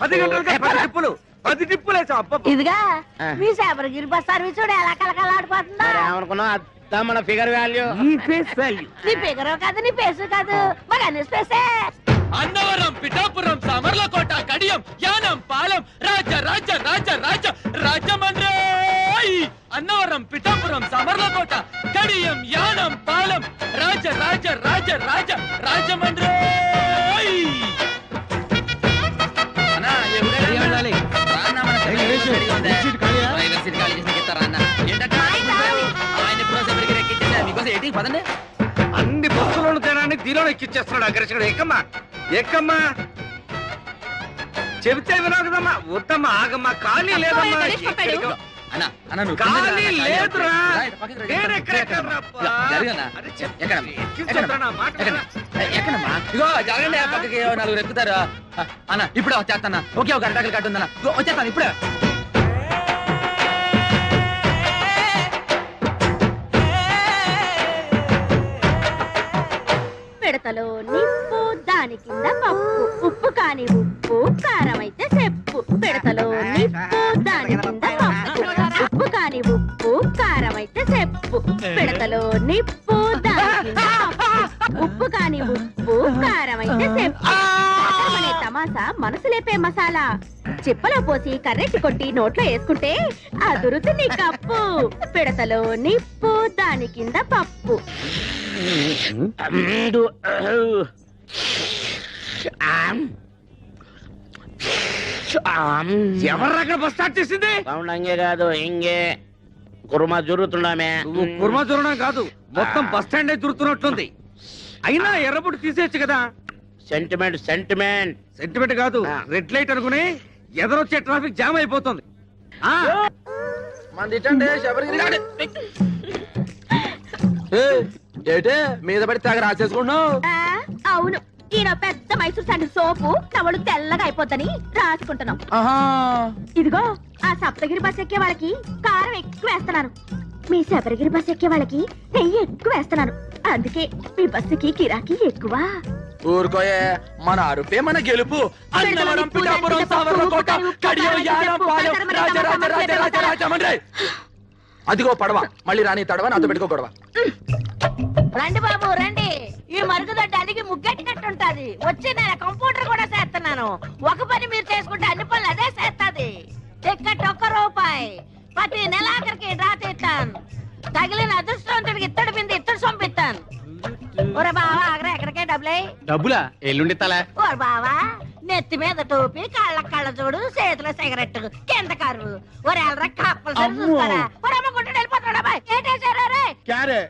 10 గంటలకి 10 టిప్పులు 10 టిప్పులు వేసావు. ఇదిగా మీ శబరిగిరి బస్ సర్వీస్ చూడు ఎలా కలకలాడిపోతుందా. ఏమనుకున్నావు అత్త మన ఫిగర్ వాల్యూ. ఈ ఫేస్ వాల్యూ నీ ఫిగర్ కాదు నీ ఫేస్ కాదు మరి అన్ని స్పేసే. అన్నవరం, పిఠాపురం, సామర్లకోట, కడియం, యానం, పాలెం, రాజ రాజ రాజ రాజ రాజమండ్రి. అన్నవరం, పిఠాపురం, సామర్లకోట, కడియం, యానం, పాలెం, రాజ రాజ రాజ రాజ రాజమండ్రి. అన్ని బస్సులను తినడానికి దీనిలో ఎక్కిచ్చేస్తున్నాడు అగ్రసుడు. ఎక్కమ్మా ఎక్కమ్మా చెబితే వినోదమ్మా. వద్దమ్మా ఆగమ్మా. ఖాళీ లేదమ్మా. ఖాళీ లేదురా. జరగండి పక్కకి 4 ఎక్కుతారు అన్న. ఇప్పుడు వచ్చేస్తాను. ఓకే ఒక అరటాకులు కట్టుందన్న. వచ్చేస్తాను ఇప్పుడే. పిడతలో నిప్పు దాని కింద పప్పు ఉప్పు కాని ఉప్పు కారం అయితే చెప్పు. పిడతలో నిప్పు దాని కింద పప్పు ఉప్పు కాని ఉప్పు కారం అయితే చెప్పు. పిడతలో నిప్పు దాని కింద పప్పు ఉప్పు కాని ఉప్పు కారం అయితే చెప్పు. అనే తమాసా మనసు లేపే మసాలా చిప్పలో పోసి కర్రెట్టి కొట్టి నోట్లో వేసుకుంటే అదురుతు నీ కప్పు. పిడతలో నిప్పు దాని కింద పప్పు. ఎవరు అక్కడ బస్ స్టార్ట్ చేసింది? సౌండ్ అంగే కాదు ఇంగే కుర్మా జరుగుతున్నామే. కుర్మా జరగడం కాదు మొత్తం బస్ స్టాండ్ జరుగుతున్నట్లుంది. అయినా ఎర్రబుట్టు తీసేయచ్చు కదా. సెంటిమెంట్ సెంటిమెంట్ సెంటిమెంట్ కాదు రెడ్ లైట్ అనుకుని ఎదరొచ్చే ట్రాఫిక్ జామ్ అయిపోతుంది. ఏటే మీద పడి తెగ రాసేసుకున్నావు. అవును ఈయన పెద్ద మైసూర్ శాండిల్ సోపు నవలు తెల్లగా అయిపోతని రాసుకుంటున్నాం. ఇదిగో ఆ సప్తగిరి బస్ ఎక్కే వాళ్ళకి కారం ఎక్కువ వేస్తున్నాను. మీ శబరిగిరి బస్ ఎక్కే వాళ్ళకి నెయ్యి ఎక్కువ వేస్తున్నాను. అందుకే మీ బస్సుకి కిరాకీ ఎక్కువ. ఊరుకోయే మన అరుపే మన గెలుపు. అన్నవరం, పిఠాపురం, సామర్లకోట, కడియం, యానం, పాలెం, రాజ రాజ రాజ రాజ రాజమండ్రి. అదిగో పడవ మళ్ళీ రాని తడవ నాతో పెట్టుకో గొడవ. రండి బాబు రండి. ఈ మరుగుదొడ్డ అలిగి ముగ్గెట్టినట్టుంటది. వచ్చి నేను కంప్యూటర్ కూడా చేస్తున్నాను. ఒక పని మీరు చేసుకుంటే అన్ని పనులు అదే చేస్తాది. టికెట్ ₹1 ప్రతి నెలాఖరికి డ్రా తీస్తాను. తగిలిన అదృష్టవంతుడికి ఇత్తడి బింది ఇత్తడి సొంపిస్తాను. ఒరే బావా ఆగ్రా ఎక్కడికే డబ్బులా ఎల్లుండితలే. ఓరు బావా నెత్తి మీద టోపీ కాళ్ళ కళ్ళ చూడు చేతిలో సిగరెట్ కింద కరువు. ఒరే ఎల్రా కప్పలు చూస్తారా. ఒరమ్మ గుంటూరు వెళ్ళిపోతాడా బాయ్. ఏంటేసారా రే क्या रे?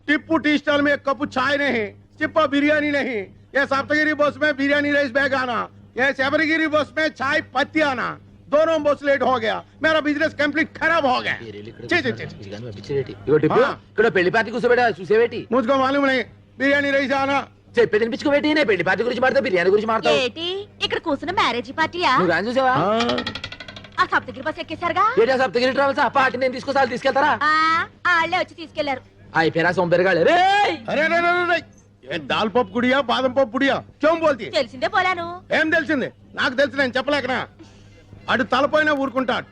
टिप्पू टी स्टॉल में 1 कप चाय नहीं, चिप्पा बिरयानी नहीं, ये सप्तगिरी बस में बिरयानी राइस बैग आना, ये शबरीगिरी बस में चाय पत्ती आना, दोनों बस लेट हो गया. मेरा बिजनेस कंप्लीट खराब हो गया. ఇక్కడ పెళ్లి పార్టీ కూర్చోబెట్టా చూసేవేటి. मुझको मालूम नहीं. बिरयानी राइस आना. చెప్పి తినిపించుకోబెట్టి నేను పెళ్లి పార్టీ గురించి మాడతా బిర్యానీ గురించి మాడతావు. ఏంటి ఇక్కడ కూర్చున్న మ్యారేజ్ పార్టీయా? నువ్వు రాని చూసావా? ఆ సప్తగిరి బస్ ఎక్కేశారుగా. ఏటా సప్తగిరి ట్రావెల్స్ ఆ పార్టీ నేను తీసుకొస్తాను తీసుకెళ్తారా? వాళ్ళే వచ్చి తీసుకెళ్లారు. అయిపోయినా సొంపెరగాళ్ళు. अरे अरे अरे ये दाल पप गुड़िया बादम पप गुड़िया क्यों बोलती है? తెలిసిందే పోలాను. ఏం తెలిసింది? నాకు తెలిసి నేను చెప్పలేకనా. అడు తలపోయినా ఊరుకుంటాడు.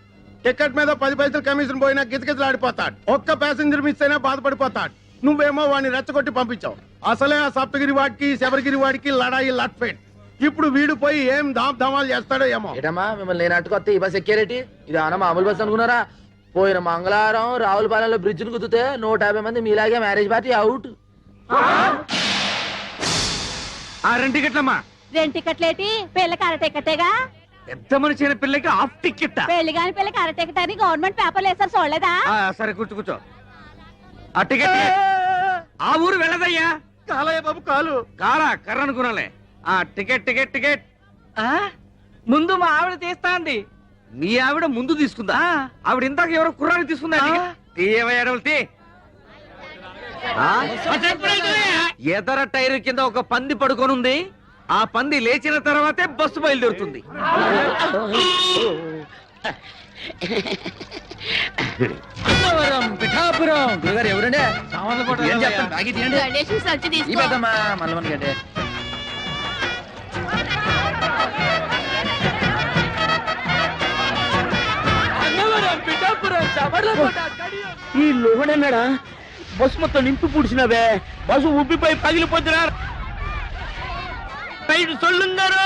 టికెట్ మీద 10 పైసలు కమిషన్ పోయినా గిజగిజలాడిపోతాడు. ఒక్క ప్యాసింజర్ మిస్ అయినా బాధపడిపోతాడు. నువ్వేమో వాడిని రెచ్చగొట్టి పంపించావు. అసలే ఆ సప్తగిరి వాడికి శబరిగిరి వాడికి లడాయి లట్ఫెట్. ఇప్పుడు వీడు పోయి ఏం ధామాలు చేస్తాడో ఏమో. ఏటమ్మా మిమ్మల్ని నేనట్టుకొస్తే ఈ బస్ ఎక్కారేటి? ఇది అన్న మామూలు బస్ అనుకున్నారా? పోయిన మంగళవారం రావులపాలెంలో బ్రిడ్జ్ ను గుద్దితే 150 మంది మీలాగే మ్యారేజ్ పార్టీ అవుట్. ఆ 2 టికెట్లమ్మా. 2 టికెట్లేటి? పిల్లకి అర టికెటేగా. పెద్ద మనిషి అయిన పిల్లకి హాఫ్ టికెట్. పెళ్లి కాని పిల్లకి అర టికెట్ అని గవర్నమెంట్ పేపర్లు వేస్తారు చూడలేదా? సరే కూర్చో. ఆ టికెట్ ఆ ఊరు వెళ్ళదయ్యా. కాలయ్య బాబు కాలు. కారా కర్ర అనుకున్నాలే. ఆ టికెట్ టికెట్ టికెట్ ముందు మా ఆవిడ తీస్తా అంది. మీ ఆవిడ ముందు తీసుకుందా? ఆవిడ ఇందాక ఎవరో కుర్రాన్ని తీసుకుందా? ఎదర టైర్ కింద ఒక పంది పడుకోనుంది. ఆ పంది లేచిన తర్వాతే బస్సు బయలుదేరుతుంది. అన్నవరం, పిఠాపురం. గురుగారు ఎవరండి? గణేష్ సంచి తీసుకో. ఈ లోడన్నాడా బస్సు మొత్తం నింపి పూడ్చినవే బస్సు ఉబ్బిపోయి పగిలిపోతున్నా సొల్లుంగారు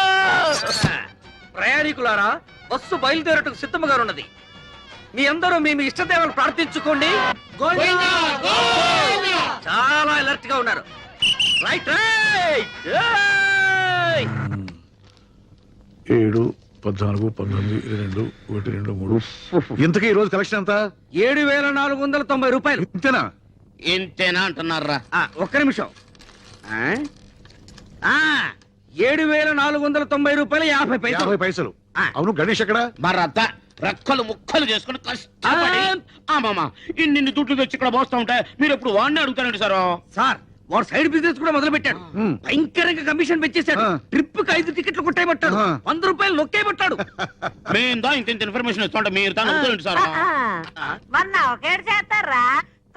ప్రయాణికులారా బస్సు బయలుదేరటకు సిద్ధముగా ఉన్నది. మీ అందరూ మీ మీ ఇష్టదేవాలు ప్రార్థించుకోండి. చాలా అలర్ట్ గా ఉన్నారు. Right right 7, 14, 19, 22, 1, 2, 3. ఇంతకీ ఈ రోజు కలెక్షన్ ఎంత? 7,490 రూపాయలు. ఇంతేనా? ఇంతేనా అంటున్నారా? ఒక్క నిమిషం. 7,490 రూపాయలు 50 పైసలు. 50 పైసలు. ఆ. అవును, గణేష్ ఎక్కడ? మరద్ద రెక్కలు ముక్కలు చేసుకుని కష్టపడి మామా ఇన్ని దుడ్లు తెచ్చి ఇక్కడ పోస్తా ఉంటే మీరు ఎప్పుడు వాడిని అడుగుతారండి సార్. సార్ వాడు సైడ్ బిజినెస్ కూడా మొదలు పెట్టాడు. మ్. భయంకరంగా కమిషన్ పెంచేశాడు. ఆ. ట్రిప్ కి 5 టికెట్లు కొట్టేయబట్టాడు. ఆ. 100 రూపాయలు నొక్కేయబట్టాడు. మేము దా ఇంత ఇన్ఫర్మేషన్ ఇస్తుంటే మీరు దాన్ని అడుగుతారండి సార్. మొన్న ఒకేడు చేస్తారా?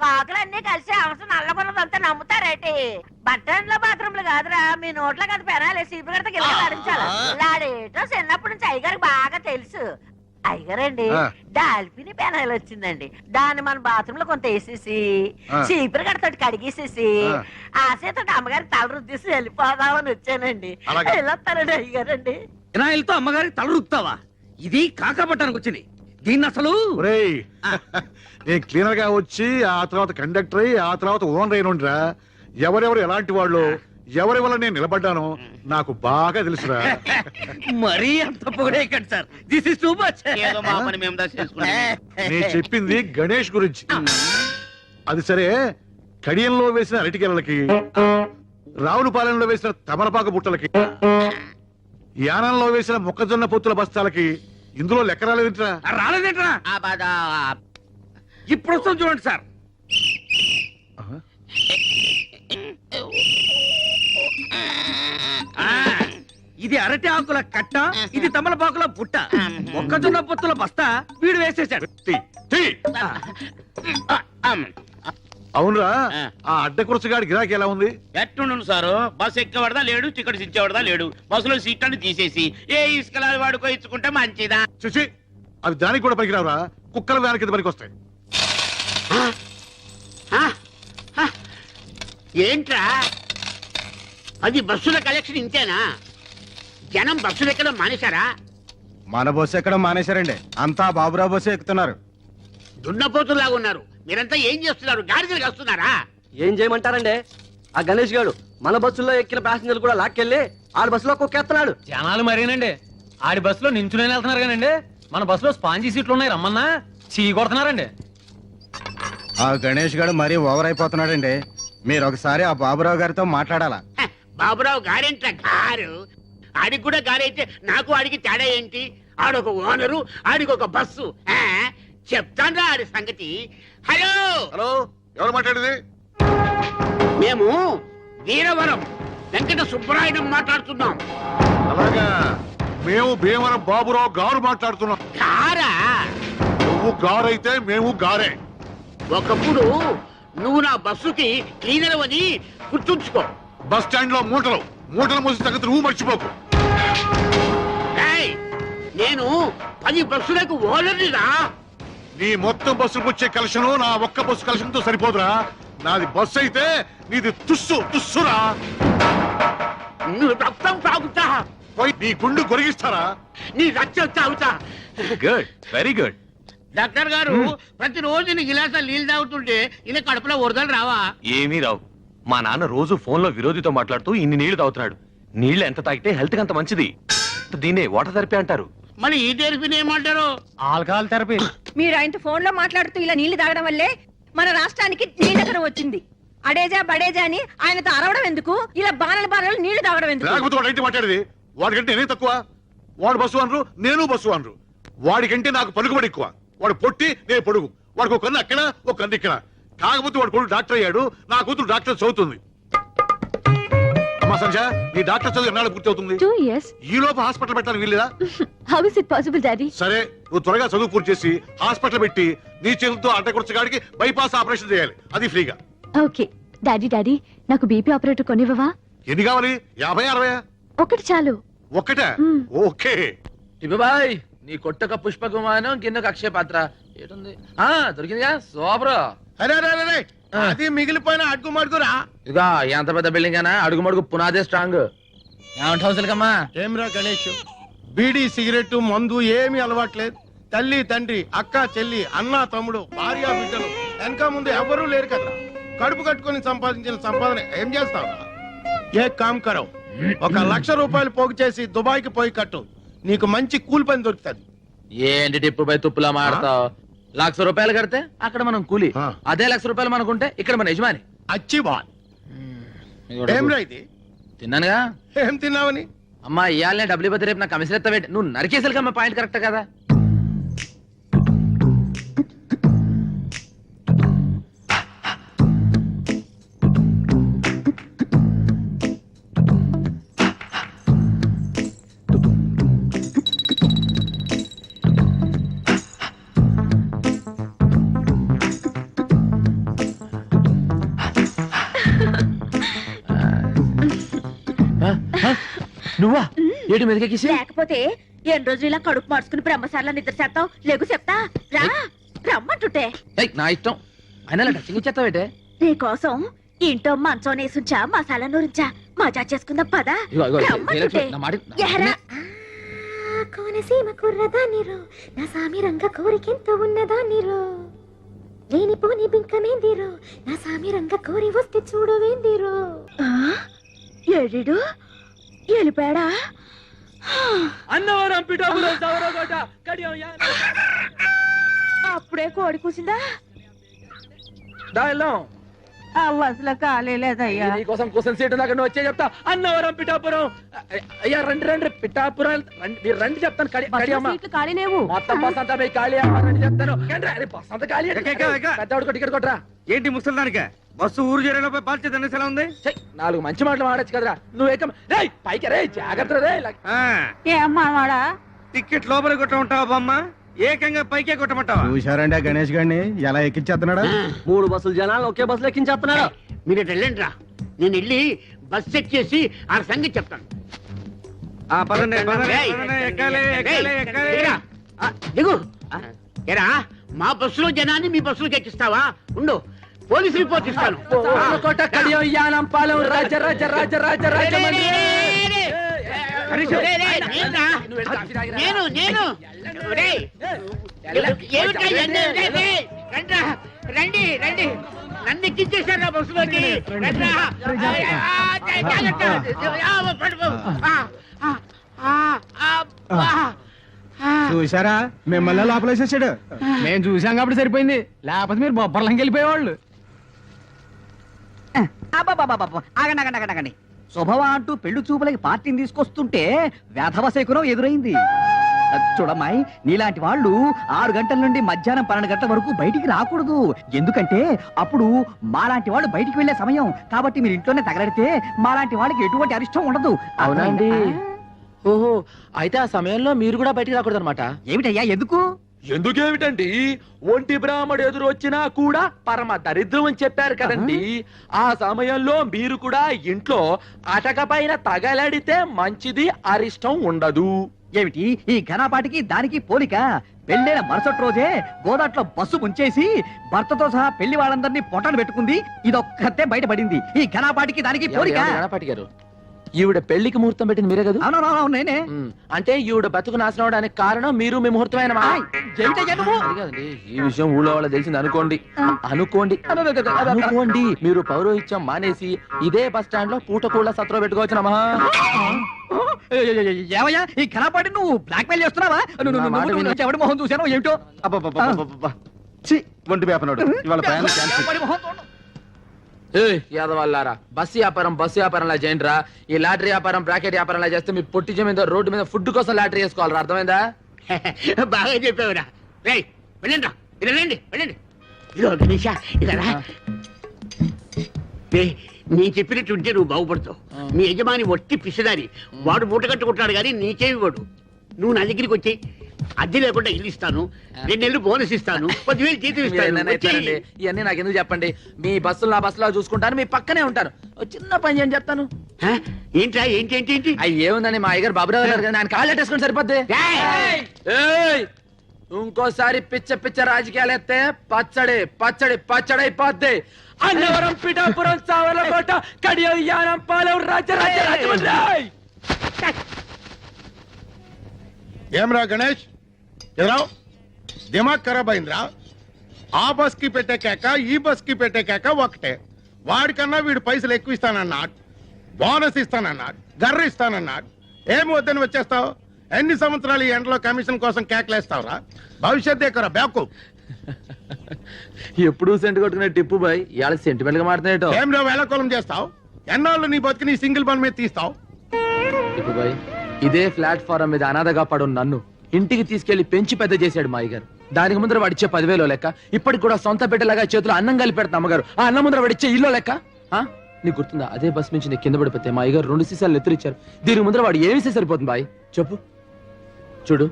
కాకులన్నీ కలిసి అవసరం నల్లబుర్రదంతా నమ్ముతారేటి? బట్టన్లో బాత్రూమ్లు కాదురా, మీ నోట్లో కదా పెనాలి సీపు గడత గిలాడించాలి. లాడేటో చిన్నప్పటి నుంచి అయ్యగారికి బాగా తెలుసు. అయ్యగారండి ఆ. డాల్ఫిని పెనాయిల్ వచ్చిందండి. దాన్ని మన బాత్రూమ్ లో కొంత వేసేసి ఆ. చీపురు గడతోటి కడిగేసేసి ఆ. ఆ చేత అమ్మగారికి తల రుద్దేసి వెళ్ళిపోదామని వచ్చానండి. అలాగే. వెళ్ళొస్తానండి అయ్యగారండి. వినాయలతో అమ్మగారికి తల రుక్తావా? ఇది కాకపట్టడానికి వచ్చింది. దీన్ని అసలు ఒరేయ్, నేను క్లీనర్ గా వచ్చి ఆ తర్వాత కండక్టర్ అయ్యి ఆ తర్వాత ఓనర్ అయినరా. ఎవరెవరు ఎలాంటి వాళ్ళు, ఎవరి వల్ల నేను నిలబడ్డానో నాకు బాగా తెలుసురా. మరీ అంత పొగడేయకండి sir. This is too much. ఏదో మా పని మేము దా చేసుకుంటాం. నేను చెప్పింది గణేష్ గురించి. అది సరే, కడియంలో వేసిన అరటికెలలకి, రావులపాలెంలో వేసిన తమలపాకు బుట్టలకి, యానంలో వేసిన మొక్కజొన్న పొత్తుల బస్తాలకి ఇందులో లెక్క రాలేదంటరా. రాలేదేంట్రా? ఆ బాధ ఇప్పుడు వస్తుంది చూడండి సార్. ఆ, ఇది అరటి ఆకుల కట్ట, ఇది తమలపాకుల బుట్ట, మొక్కజొన్న పొత్తుల బస్తా వీడు వేసేసాడు. తీ, తీ. అవునరా, ఆ అడ్డకురసగాడి గిరాకీ ఎలా ఉంది? ఎట్టుండు సారు? బస్సు ఎక్కేవాడదా లేడు, టికెట్స్ ఇచ్చేవాడదా లేడు. బస్సులో సీట్లను తీసేసి ఏ ఇసుకలాలు వాడుకో ఇచ్చుకుంటే మంచిదా? చూసి అవి దానికి కూడా పనికిరావురా. కుక్కల వ్యాన్ కింద పనికి వస్తాయి. ఏంట్రా అది బస్సుల కలెక్షన్ ఇంతేనా? జనం బస్సులు ఎక్కడం మానేశారా? మన బస్సు ఎక్కడం మానేశారండి. అంతా బాబురావు బస్సు ఎక్కుతున్నారు. దున్నపోతులాగా ఉన్నారు. మీరంతా ఏం చేస్తున్నారు? గాడిదలు వస్తున్నారా? ఏం చేయమంటారండి? ఆ గణేష్ గారు మన బస్సులో ఎక్కిన ప్యాసింజర్లు కూడా లాక్కెళ్ళి ఆడి బస్సులో కుక్కేస్తున్నాడు. జనాలు మరేనండి ఆడి బస్సులో నించునే వెళ్తున్నారు కానండి, మన బస్సులో స్పాంజీ సీట్లు ఉన్నాయి రమ్మన్నా చీ కొడుతున్నారండి. ఆ గణేష్ గారు మరీ ఓవర్ అయిపోతున్నాడండి. మీరు ఒకసారి ఆ బాబురావు గారితో మాట్లాడాలా? హ, బాబురావు గారేంట్రా గారు? ఆడికి కూడా గారైతే నాకు ఆడికి తేడా ఏంటి? ఆడొక ఓనరు, ఆడికి ఒక బస్సు. చెప్తాన్రా ఆడి సంగతి. హలో హలో, ఎవరు మాట్లాడేది? మేము వీరవరం వెంకట సుబ్బరాయుడు మాట్లాడుతున్నాం. అలాగా, మేము భీమవరం బాబురావు గారు మాట్లాడుతున్నాం. గారా? నువ్వు గారైతే మేము గారే. ఒకప్పుడు నువ్వు నా బస్సుకి క్లీనర్ అని గుర్తుంచుకో. బస్ స్టాండ్ లో మూటలు మోసి సంగతి నువ్వు మర్చిపోకు. ఏయ్, నేను 10 బస్సులకు ఓనర్నిరా. నీ మొత్తం బస్సులకు వచ్చే కలెక్షన్ నా ఒక్క బస్సు కలెక్షన్ తో సరిపోదురా. నాది బస్సు అయితే నీది తుస్సురా. నువ్వు రక్తం తాగుతా, పోయి నీ గుండు కొరిగిస్తారా? నీ రక్తం తాగుతా. Good, very good. డాక్టర్ గారు, ప్రతిరోజు నీ గిలాసా నీళ్ళు తాగుతుంటే ఇలా కడుపులో వరదలు రావా? ఏమీ రావు. మా నాన్న రోజు ఫోన్ లో విరోధితో మాట్లాడుతూ ఇన్ని నీళ్లు తాగుతున్నాడు. నీళ్లు ఎంత తాగితే హెల్త్ కి అంత మంచిది. దీన్నే వాటర్ థెరపీ అంటారు. మరి ఈ థెరపీని ఏమంటారు? Alcohol therapy. మీరు ఆయనతో ఫోన్ లో మాట్లాడుతూ ఇలా నీళ్లు తాగడం వల్లే మన రాష్ట్రానికి నీళ్ళకరం వచ్చింది. అడేజా బడేజా అని ఆయనతో అరవడం ఎందుకు? ఇలా బాణలు నీళ్లు తాగడం ఎందుకు? లేకపోతే వాడు ఏంటి మాట్లాడేది? వాడికంటే నేనే తక్కువ. వాడు బస్సు అనరు, నేను బస్సు అనరు. వాడికంటే నాకు పలుకుబడి ఎక్కువ. వాడు పొట్టి, నేను పొడుగు. వాడికి ఒక కన్ను అక్కడ, ఒక కన్ను ఇక్కడ. కాకపోతే వాడు కొడుకు డాక్టర్ అయ్యాడు, నా కూతురు డాక్టర్ చదువుతుంది. అమ్మా సంజ, నీ డాక్టర్ చదువు ఎన్నాళ్ళు పూర్తి అవుతుంది? 2 years. ఈ లోపు హాస్పిటల్ పెట్టాలని వీల్లేదా? How is it possible, Daddy? సరే, నువ్వు త్వరగా చదువు పూర్తి చేసి హాస్పిటల్ పెట్టి నీ చేతులతో అడ్డకొరచగాడికి బైపాస్ ఆపరేషన్ చేయాలి. అది ఫ్రీగా. ఓకే. డాడీ నాకు బీపీ ఆపరేటర్ కొనివ్వవా? ఎన్ని కావాలి? 50, 60? ఒకటి చాలు. ఒక్కటే? ఓకే. బాయ్, నీ కొట్టక పుష్ప విమానం కిందకు అక్షయ పాత్ర ఏటుంది దొరికిందిగా సూపర్. అరే అరే అరే అది మిగిలిపోయిన అడుగు మడుగురా. ఇదిగా ఎంత పెద్ద బిల్డింగ్ అయినా అడుగు మడుగు పునాదే స్ట్రాంగ్. ఏమంటావుకమ్మా? ఏమిరా గణేష్, బీడీ సిగరెట్ మందు ఏమీ అలవాట్లేదు. తల్లి తండ్రి అక్క చెల్లి అన్న తమ్ముడు భార్య బిడ్డలు వెనక ముందు ఎవరూ లేరు కదా. కడుపు కట్టుకొని సంపాదించిన సంపాదన ఏం చేస్తావురా? ఏ కామ్ కరవు, 1 లక్ష రూపాయలు పోగు చేసి దుబాయ్కి పోయి కట్టు, నీకు మంచి కూలి పని దొరుకుతుంది. ఏంటి టిప్పుపై తుప్పులా మాడతావు? 1,00,000 రూపాయలు కడితే అక్కడ మనం కూలి, అదే 1,00,000 రూపాయలు మనకుంటే ఇక్కడ మన యజమాని. అచ్చి బాల్. ఏమ్రా ఇది? తిన్నానుగా. ఏం తిన్నావని? అమ్మా ఇయాలనే డబ్బులు ఇవ్వదు, రేపు నా కమిషన్ ఎత్తవేంటి? నువ్వు నరికేసరికమ్మా, పాయింట్ కరెక్ట్ కదా. నువ్వా? ఏడు మీదకెక్కిసి? లేకపోతే ఎన్ని రోజులు ఇలా కడుపు మార్చుకుని బ్రహ్మశాలలో నిద్ర చేస్తావు? లేగు చెప్తా రా, రమ్మంటుంటే. నా ఇష్టం అయినా టచింగ్ ఇచ్చేస్తావేటే? నీ కోసం ఇంట్లో మంచం నేసుంచా, మసాలా నూరించా, మజా చేసుకుందాం పదా. రమ్మంటుంటే ఎహరా. కోనసీమ కుర్రదాన్నిరో, నా సామి రంగ కోరికెంత ఉన్నదాన్నిరో, లేనిపోని బింకమేందిరో, నా సామి రంగ కోరి వస్తే చూడవేందిరో. ఎడిడు ఎలిపాడా? అన్నవరం పిఠాపురం సవరకోట కడియం అప్పుడే కోడి కూసిందా? అసలు కాలేదయ్యా. నీకోసం క్వశ్చన్ సీట్ దాకా నువ్వు వచ్చే చెప్తా. అన్నవరం పిఠాపురం. అయ్యా రండి రండి, పిఠాపురం మీరు రండి చెప్తాను. ఖాళీ లేవు. మొత్తం బస్ అంతా పోయి ఖాళీ రండి చెప్తాను. బస్ అంతా ఖాళీ. పెద్దవాడికి టికెట్ కొట్టరా. ఏంటి ముసలిదానిక బస్సు ఊరు చేరేలోపై బాధ్యత ఎలా ఉంది? 4 మంచి మాటలు మాడచ్చు కదరా. నువ్వు ఏకం రే పైకి రే, జాగ్రత్త రే. ఏమాడా టికెట్ లోపల కొట్ట ఉంటావా బామ్మ? ఏకంగా పైకే కొట్టమంటావా? చూశారండి ఆ గణేష్ గారిని ఎలా ఎక్కించేస్తున్నాడా? 3 బస్సులు జనాలు ఒకే బస్సులో ఎక్కించేస్తున్నాడు. మీరు వెళ్ళండి రా, నేను వెళ్ళి బస్ చెక్ చేసి ఆ సంగతి చెప్తాను. పదండి, పదండి, ఏయ్, పదండి, ఎక్కాలి, ఎక్కాలి, ఎక్కాలి. దిగురా. దిగు. ఏరా, మా బస్సులో జనాన్ని మీ బస్సులోకి ఎక్కిస్తావా? ఉండు, పోలీసు రిపోర్ట్ ఇస్తాను. కోట కడియం యానం పాలెం రాజ రాజ రాజ రాజ రాజ నేను నేను రండి రండి, నన్ను ఎక్కించేశారు బస్సులోకి. చూసారా, మిమ్మల్ని లోపలేసేసాడు. మేము చూసాం కాబట్టి సరిపోయింది, లేకపోతే మీరు బొబ్బర్లంకి వెళ్ళిపోయేవాళ్ళు. ఆగండి ఆగండి ఆగండి ఆగండి. శుభవా అంటూ పెళ్లి చూపులకి పార్టీని తీసుకొస్తుంటే వేధవ శకునం ఎదురైంది. చూడమ్మాయి, నీలాంటి వాళ్ళు 6 గంటల నుండి మధ్యాహ్నం 12 గంటల వరకు బయటికి రాకూడదు. ఎందుకంటే అప్పుడు మాలాంటి వాళ్ళు బయటికి వెళ్లే సమయం. కాబట్టి మీరు ఇంట్లోనే తగలడితే మాలాంటి వాళ్ళకి ఎటువంటి అరిష్టం ఉండదు. అవునండి. ఓహో, అయితే ఆ సమయంలో మీరు కూడా బయటికి రాకూడదు అనమాట. ఏమిటయ్యా ఎందుకు? ఎందుకేమిటండి, ఒంటి బ్రాహ్మడు ఎదురు వచ్చినా కూడా పరమ దరిద్రం అని చెప్పారు కదండి. ఆ సమయంలో మీరు కూడా ఇంట్లో అటక పైన తగలడితే మంచిది, అరిష్టం ఉండదు. ఏమిటి ఈ ఘనపాటికి దానికి పోలిక? పెళ్ళైన మరుసటి రోజే గోదాట్లో బస్సు ముంచేసి భర్తతో సహా పెళ్లి వాళ్ళందరినీ పొట్టను పెట్టుకుంది. ఇదొక్కతే బయటపడింది. ఈ ఘనపాటికి దానికి పోలిక. గణపాటి గారు, ఈవిడ పెళ్లికి ముహూర్తం పెట్టింది మీరే కదా? అవునవును నేనే. అంటే ఈవిడ బతుకు నాశనం అవడానికి కారణం మీరు, మీ ముహూర్తమైన ఈ విషయం ఊళ్ళో వాళ్ళు తెలిసింది అనుకోండి. అనుకోండి మీరు పౌరోహిత్యం మానేసి ఇదే బస్ స్టాండ్ లో పూటకూళ్ళ సత్రం పెట్టుకోవచ్చునమ్మా. ఏమయ్యా ఈ ఘనపాటి నువ్వు బ్లాక్ మెయిల్ చేస్తున్నావా? ఎవడి మొహం చూసాను ఏమిటో. ఒంటి వేపనాడు ఇవాళ ప్రయాణం క్యాన్సిల్. యాదవల్లారా, బస్సు వ్యాపారంలా చేయండి రా. ఈ లాటరీ వ్యాపారం, బ్రాకెట్ వ్యాపారంలా చేస్తే మీ పొట్టి జమీందో రోడ్డు మీద ఫుడ్ కోసం లాటరీ వేసుకోవాలరా. అర్థమైందా? బాగా చెప్పావురా. రేయ్ వెళ్ళండి రా, వెళ్ళండి వెళ్ళండి. ఇదో గణేష ఇలా నేను చెప్పినట్టు ఉంటే నువ్వు బాగుపడతావు. నీ యజమాని వట్టి పిసిదారి, వాడు మూట కట్టుకుంటాడు కానీ నీకేమి వాడు. నువ్వు నా దగ్గరికి వచ్చి అద్దె లేకుండా ఇల్లు ఇస్తాను, 2 నెలలు బోనస్ ఇస్తాను, 10,000 జీతం ఇస్తాను. ఇవన్నీ నాకు ఎందుకు చెప్పండి. మీ బస్సులు నా బస్సులో చూసుకుంటాను, మీ పక్కనే ఉంటాను. చిన్న పని చేయని చెప్తాను. ఏంట్రా ఏంటి ఏంటి ఏంటి? అవి ఏముందని మా అయ్యగారు బాబురావు గారు ఆయన కాళ్ళు అట్టేసుకుని సరిపోద్ది. ఇంకోసారి పిచ్చ పిచ్చ రాజకీయాలు ఎత్తే పచ్చడి పచ్చడి పచ్చడి అయిపోద్ది. అన్నవరం పిఠాపురం సావర్లకోట కడియం యానం పాలెం రాజమండ్రి. ఏమ్రా గణేష్ ఎదురావు దిమాగ్ ఖరాబ్ అయిందిరా. ఆ బస్ కి పెట్టే కేక ఈ బస్ కి పెట్టే కేక ఒకటే. వాడికన్నా వీడు పైసలు ఎక్కువ ఇస్తానన్నాడు, బోనస్ ఇస్తానన్నాడు, గర్ర ఇస్తానన్నాడు. ఏమి వద్దని వచ్చేస్తావు? ఎన్ని సంవత్సరాలు ఈ ఎండలో కమిషన్ కోసం కేకలేస్తావురా? భవిష్యత్ ఎక్కరా బ్యాకు. ఎప్పుడు సెంట్ కొట్టుకునే టిప్పు బాయ్ ఇవాళ సెంటిమెంట్ గా మాట్లాడేటో. ఏం వేళకోళం చేస్తావు? ఎన్నాళ్ళు నీ బతికి నీ సింగిల్ బల్ మీద తీస్తావు? టిప్పు బాయ్ ఇదే ప్లాట్ఫారం మీద అనాథగా పడు నన్ను ఇంటికి తీసుకెళ్లి పెంచి పెద్ద చేశాడు మా అయ్యగారు. దానికి ముందర వాడిచ్చే 10,000 లెక్క, ఇప్పటికి కూడా సొంత బిడ్డలాగా చేతులు అన్నం కలిపి పెడతా అమ్మగారు. ఆ అన్నం ముందర వాడిచ్చే ఇల్లు లెక్క. నీకు గుర్తుందా? అదే బస్ నుంచి నేను కింద పడిపోతే మా అయ్యగారు 2 సీసాలు ఎత్తురిచ్చారు. దీనికి ముందర వాడు ఏమి సరిపోతుంది బాయ్ చెప్పు. చూడు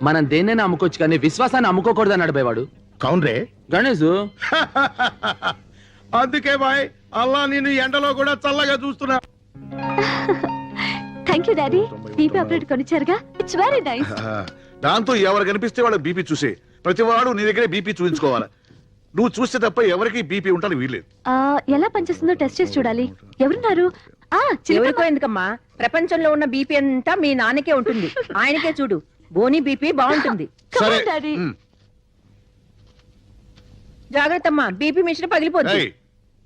మనం దేన్నైనా అమ్ముకోవచ్చు కానీ విశ్వాసాన్ని అమ్ముకోకూడదు అన్నాడు బాయ్ వాడు. కౌన్రే గణేష్. అందుకే బాయ్ అల్లా నేను ఎండలో కూడా చల్లగా చూస్తున్నా. Thank you daddy. బీపీ ఆపరేట్ కొనిచ్చారుగా, ఇట్స్ వెరీ నైస్. దాంతో ఎవరు కనిపిస్తే వాళ్ళ బీపీ చూసే ప్రతి వాడు నీ దగ్గరే బీపీ చూపించుకోవాలి. నువ్వు చూస్తే తప్ప ఎవరికి బీపీ ఉంటాను వీల్లేదు. ఎలా పనిచేస్తుందో టెస్ట్ చేసి చూడాలి. ఎవరున్నారు? ఎవరికో ఎందుకమ్మా, ప్రపంచంలో ఉన్న బీపీ అంతా మీ నాన్నకే ఉంటుంది. ఆయనకే చూడు, బోని బీపీ బాగుంటుంది. సరే డాడీ జాగ్రత్త అమ్మా, బీపీ మిషన్ పగిలిపోతుంది.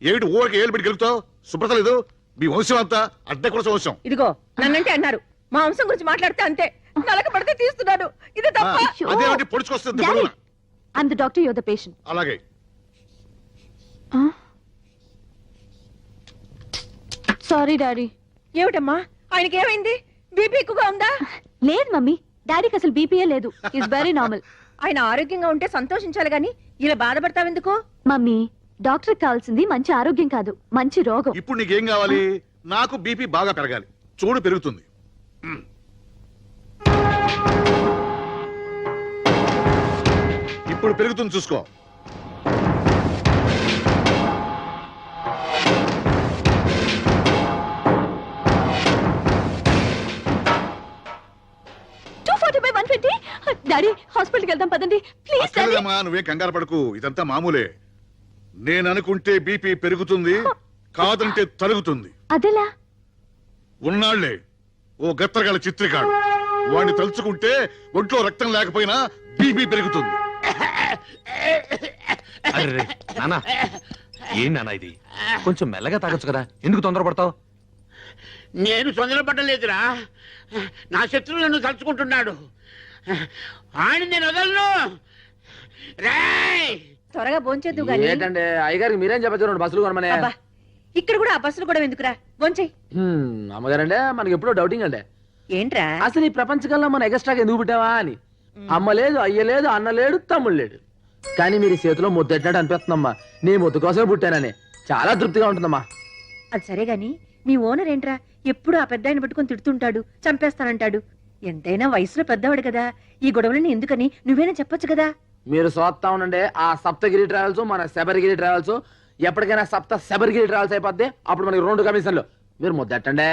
ఏమిటి ఊరికి ఏళ్ళు పెట్టి గెలుపుతావు? శుభ్రత లేదు. మీ వంశం అంతా అడ్డ కూడా వంశం. ఇదిగో నన్నంటే అన్నారు, మా వంశం గురించి మాట్లాడితే అంతే. నలక పడితే తీస్తున్నాడు. ఇది తప్ప. అదేమిటి పొడుచుకొస్తుంది? I'm the doctor, your the patient. అలాగే సారీ డాడీ. ఏమిటమ్మా ఆయనకి ఏమైంది? బీపీ ఎక్కువగా ఉందా? లేదు మమ్మీ, డాడీకి అసలు బీపీయే లేదు. It's very normal. ఆయన ఆరోగ్యంగా ఉంటే సంతోషించాలి గాని ఇలా బాధపడతావెందుకు? మమ్మీ, డాక్టర్ కావాల్సింది మంచి ఆరోగ్యం కాదు, మంచి రోగం. ఇప్పుడు నీకేం కావాలి? నాకు బీపీ బాగా పెరగాలి. చూడు పెరుగుతుంది. ఇప్పుడు పెరుగుతుంది చూసుకో. డాడీ హాస్పిటల్కి వెళ్దాం పదండి ప్లీజ్. అక్కర్లేదమ్మా, నువ్వే కంగారు పడకు. ఇదంతా మామూలే. నేను అనుకుంటే బీపీ పెరుగుతుంది, కాదంటే తరుగుతుంది. అదెలా? ఉన్నాళ్లే ఓ గత్తరగల చిత్రికాడు, వాడిని తలుచుకుంటే ఒంట్లో రక్తం లేకపోయినా బీపీ పెరుగుతుంది. అరే నానా, ఏం నానా ఇది? కొంచెం మెల్లగా తాగొచ్చు కదా, ఎందుకు తొందరపడతావు? నేను తొందరపడలేదురా, నా శత్రువు నన్ను తలుచుకుంటున్నాడు. ఆయన నేను వదలను. త్వరగా భోంచేద్దు గాని. ఏంటంటే అయ్యగారికి మీరేం చెప్పచ్చు? బస్సులు కొనమనే. ఇక్కడ కూడా ఆ బస్సులు కూడా ఎందుకురా? భోంచేయి. అమ్మగారంటే మనకి ఎప్పుడో డౌటింగ్ అంటే ఏంట్రా అసలు ఈ ప్రపంచకల్లా మన ఎగస్ట్రాగా ఎందుకు పుట్టావా అని. అమ్మ లేదు, అయ్య లేదు, అన్న లేడు, తమ్ముడు లేడు. కానీ మీరు చేతిలో ముద్దెట్టినట్టు అనిపిస్తుందమ్మా. నీ ముద్దు కోసమే పుట్టానని చాలా తృప్తిగా ఉంటుందమ్మా. అది సరే గాని మీ ఓనర్ ఏంట్రా ఎప్పుడు ఆ పెద్ద ఆయన పట్టుకొని తిడుతుంటాడు, చంపేస్తానంటాడు. ఎంతైనా వయసులో పెద్దవాడు కదా, ఈ గొడవలని ఎందుకని నువ్వేనా చెప్పొచ్చు కదా. మీరు చూస్తా ఉండండి, ఆ సప్తగిరి ట్రావెల్స్ మన శబరిగిరి ట్రావెల్స్ ఎప్పటికైనా సప్త శబరిగిరి ట్రావెల్స్ అయిపోద్ది. అప్పుడు మనకి 2 కమిషన్లు. మీరు ముద్దెట్టండి.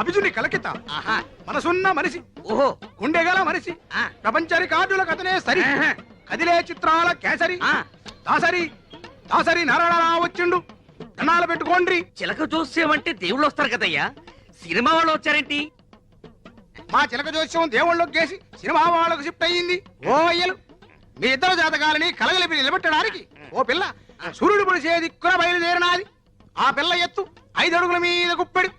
అభిజుని కలకిత మనసున్న మనిషి, ఓహో గుండెగల మనిషి, ప్రపంచ రికార్డుల కథనే సరి, కదిలే చిత్రాల కేసరి, దాసరి దాసరి నారాయణ వచ్చిండు. కన్నాలు పెట్టుకోండి. చిలక జోస్యం అంటే దేవుళ్ళు వస్తారు కదయ్యా, సినిమా వాళ్ళు వచ్చారేంటి? మా చిలక జోస్యం దేవుళ్ళకి చేసి సినిమా వాళ్ళకు షిఫ్ట్ అయ్యింది. ఓ అయ్యలు, మీ ఇద్దరు జాతకాలని కలగలిపి నిలబెట్టడానికి ఓ పిల్ల సూర్యుడు పొడిసే దిక్కున బయలుదేరినాది. ఆ పిల్ల ఎత్తు 5 అడుగుల మీద గుప్పెడు,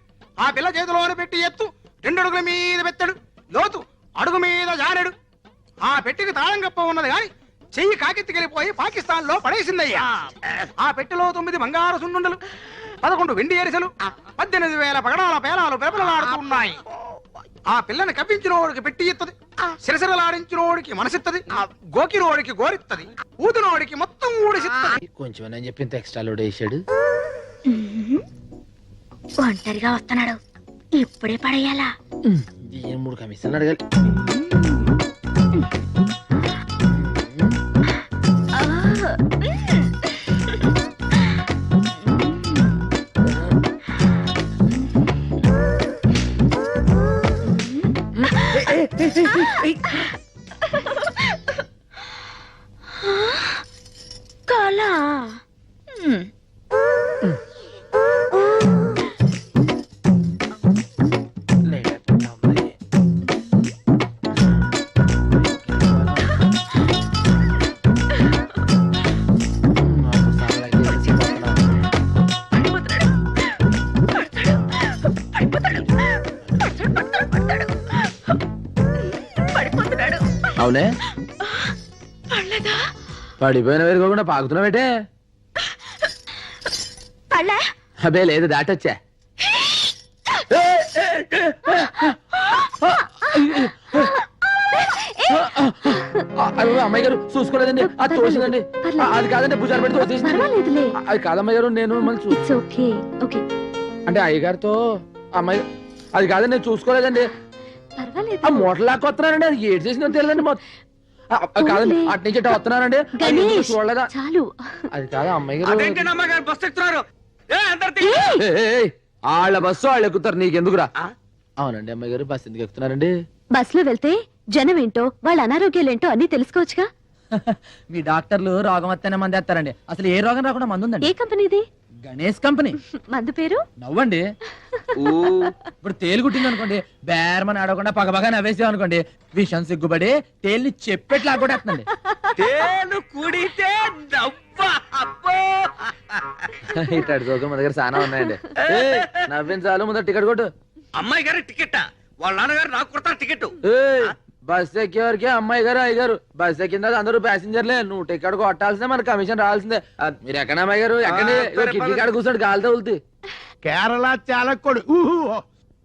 ఆ పిల్ల చేతిలోన పెట్టి ఎత్తు 2 అడుగుల మీద పెత్తడు, లోతు అడుగు మీద జానెడు. ఆ పెట్టికి తాళం కప్ప ఉన్నది గాని చెయ్యి కాకెత్తికెళ్ళిపోయి పాకిస్తాన్ లో పడేసిందయ్యా. ఆ పెట్టెలో 9 బంగారు సున్నుండలు, 11 వెండి ఎరిసెలు, 18,000 పగడాల పేలాలు పెరపలలాడుతున్నాయి. ఆ పిల్లని కప్పించినోడికి పెట్టి ఇత్తది, సిరసిరలాడించినోడికి మనసిత్తది, గోకినోడికి గోరిత్తది, ఊదినోడికి మొత్తం ఊడిసిత్తది. కొంచెం నేను చెప్పింత ఎక్స్ట్రా లోడ్ వేసాడు. ఒంటరిగా వస్తున్నాడు, ఇప్పుడే పడేయాలా? 3 కమిషన్లు అడగాలి. కళ. అవునే పడిపోయిన వేరుకోకుండా పాకుతున్నావేటే? పళ్ళ అబే లేదు దాటొచ్చా. అమ్మాయి గారు చూసుకోలేదండి, అది తోసిందండి. అది కాదండి భుజాలు పెట్టి తోసేసింది. అది కాదమ్మాయి గారు, నేను అంటే అయ్యగారితో అమ్మాయి అది కాదండి, నేను చూసుకోలేదండి. ఆ మూటలు లాక్కొస్తున్నానండి, అది ఏడు చేసిందో తెలియదండి. కాదండి అటు నుంచి వస్తున్నానండి, చూడలేదా? చాలు. అది కాదు అమ్మాయి గారు, అమ్మగారు బస్ ఎక్కుతున్నారు. వాళ్ళ బస్సు వాళ్ళు ఎక్కుతారు, నీకెందుకురా? అవునండి అమ్మాయి గారు, బస్సు ఎందుకు ఎక్కుతున్నారండి? బస్ లో వెళ్తే జనం ఏంటో వాళ్ళ అనారోగ్యాలేంటో అన్ని తెలుసుకోవచ్చుగా. మీ డాక్టర్లు రోగం వస్తేనే మంది వేస్తారండి. అసలు ఏ రోగం రాకుండా మందు ఉందండి. ఏ కంపెనీది? గణేష్ కంపెనీ. మందు పేరు? నవ్వండి. ఇప్పుడు తేలు కుట్టింది అనుకోండి, బేరమని ఆడకుండా పగపగా నవ్వేసాం అనుకోండి, విషం సిగ్గుపడి తేలిని చెప్పేట్లా కొట్టేస్తుందండి. తేలు కుడితే ఇట్లాంటి జోకులు మన దగ్గర చాలా ఉన్నాయండి. నవ్వించాలు ముందర టికెట్ కొట్టు. అమ్మాయి గారి టికెట్ వాళ్ళ నాన్నగారు నాకు కొడతారు టికెట్. బస్ ఎక్కేవారికి అమ్మాయి గారు అయ్య గారు, బస్ ఎక్కిన అందరూ ప్యాసింజర్లే. నువ్వు టికెట్ కొట్టాల్సిందే, మన కమిషన్ రావాల్సిందే. మీరు ఎక్కడ అమ్మాయి గారు? ఎక్కడి కిటికీ కాడ కూర్చోండి, గాలి తగులుతుంది. Kerala Chalakkudy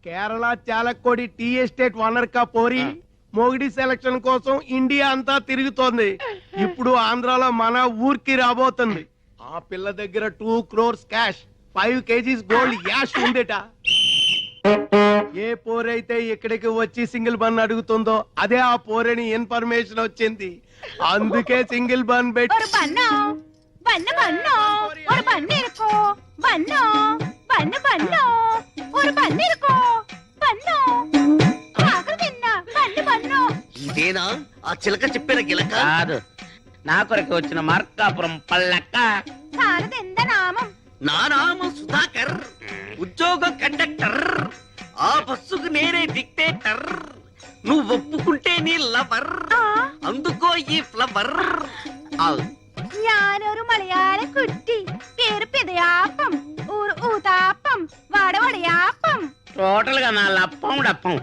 Kerala Chalakkudy tea estate owner కా పోరి మోగిడి సెలక్షన్ కోసం ఇండియా అంతా తిరుగుతోంది. ఇప్పుడు ఆంధ్రాలో మన ఊరికి రాబోతుంది. ఆ పిల్ల దగ్గర 2 crores క్యాష్, 5 kgs గోల్డ్ యాష్ ఉందేట. ఏ పోరైతే ఇక్కడికి వచ్చి సింగిల్ బన్ అడుగుతుందో అదే ఆ పోరని ఇన్ఫర్మేషన్ వచ్చింది. అందుకే సింగిల్ బన్ పెట్టి ఇదేనా ఆ చిలక చెప్పిన గిలక? కాదు, నా కొరకు వచ్చిన మార్కాపురం పల్లక్క. నా నామం సుధాకర్, ఉద్యోగం కండక్టర్. ఆ బస్సుకు నేనే డిక్టేటర్. నువ్వు ఒప్పుకుంటే నీ లవర్, అందుకో ఈ ఫ్లవర్. ഞാനൊരു മലയാള കുട്ടി, പേര് പിതയാപ്പം, ഊർ ഊതാപ്പം, വടവടയാപ്പം. టోటల్ గా నా లప్పం డప్పం.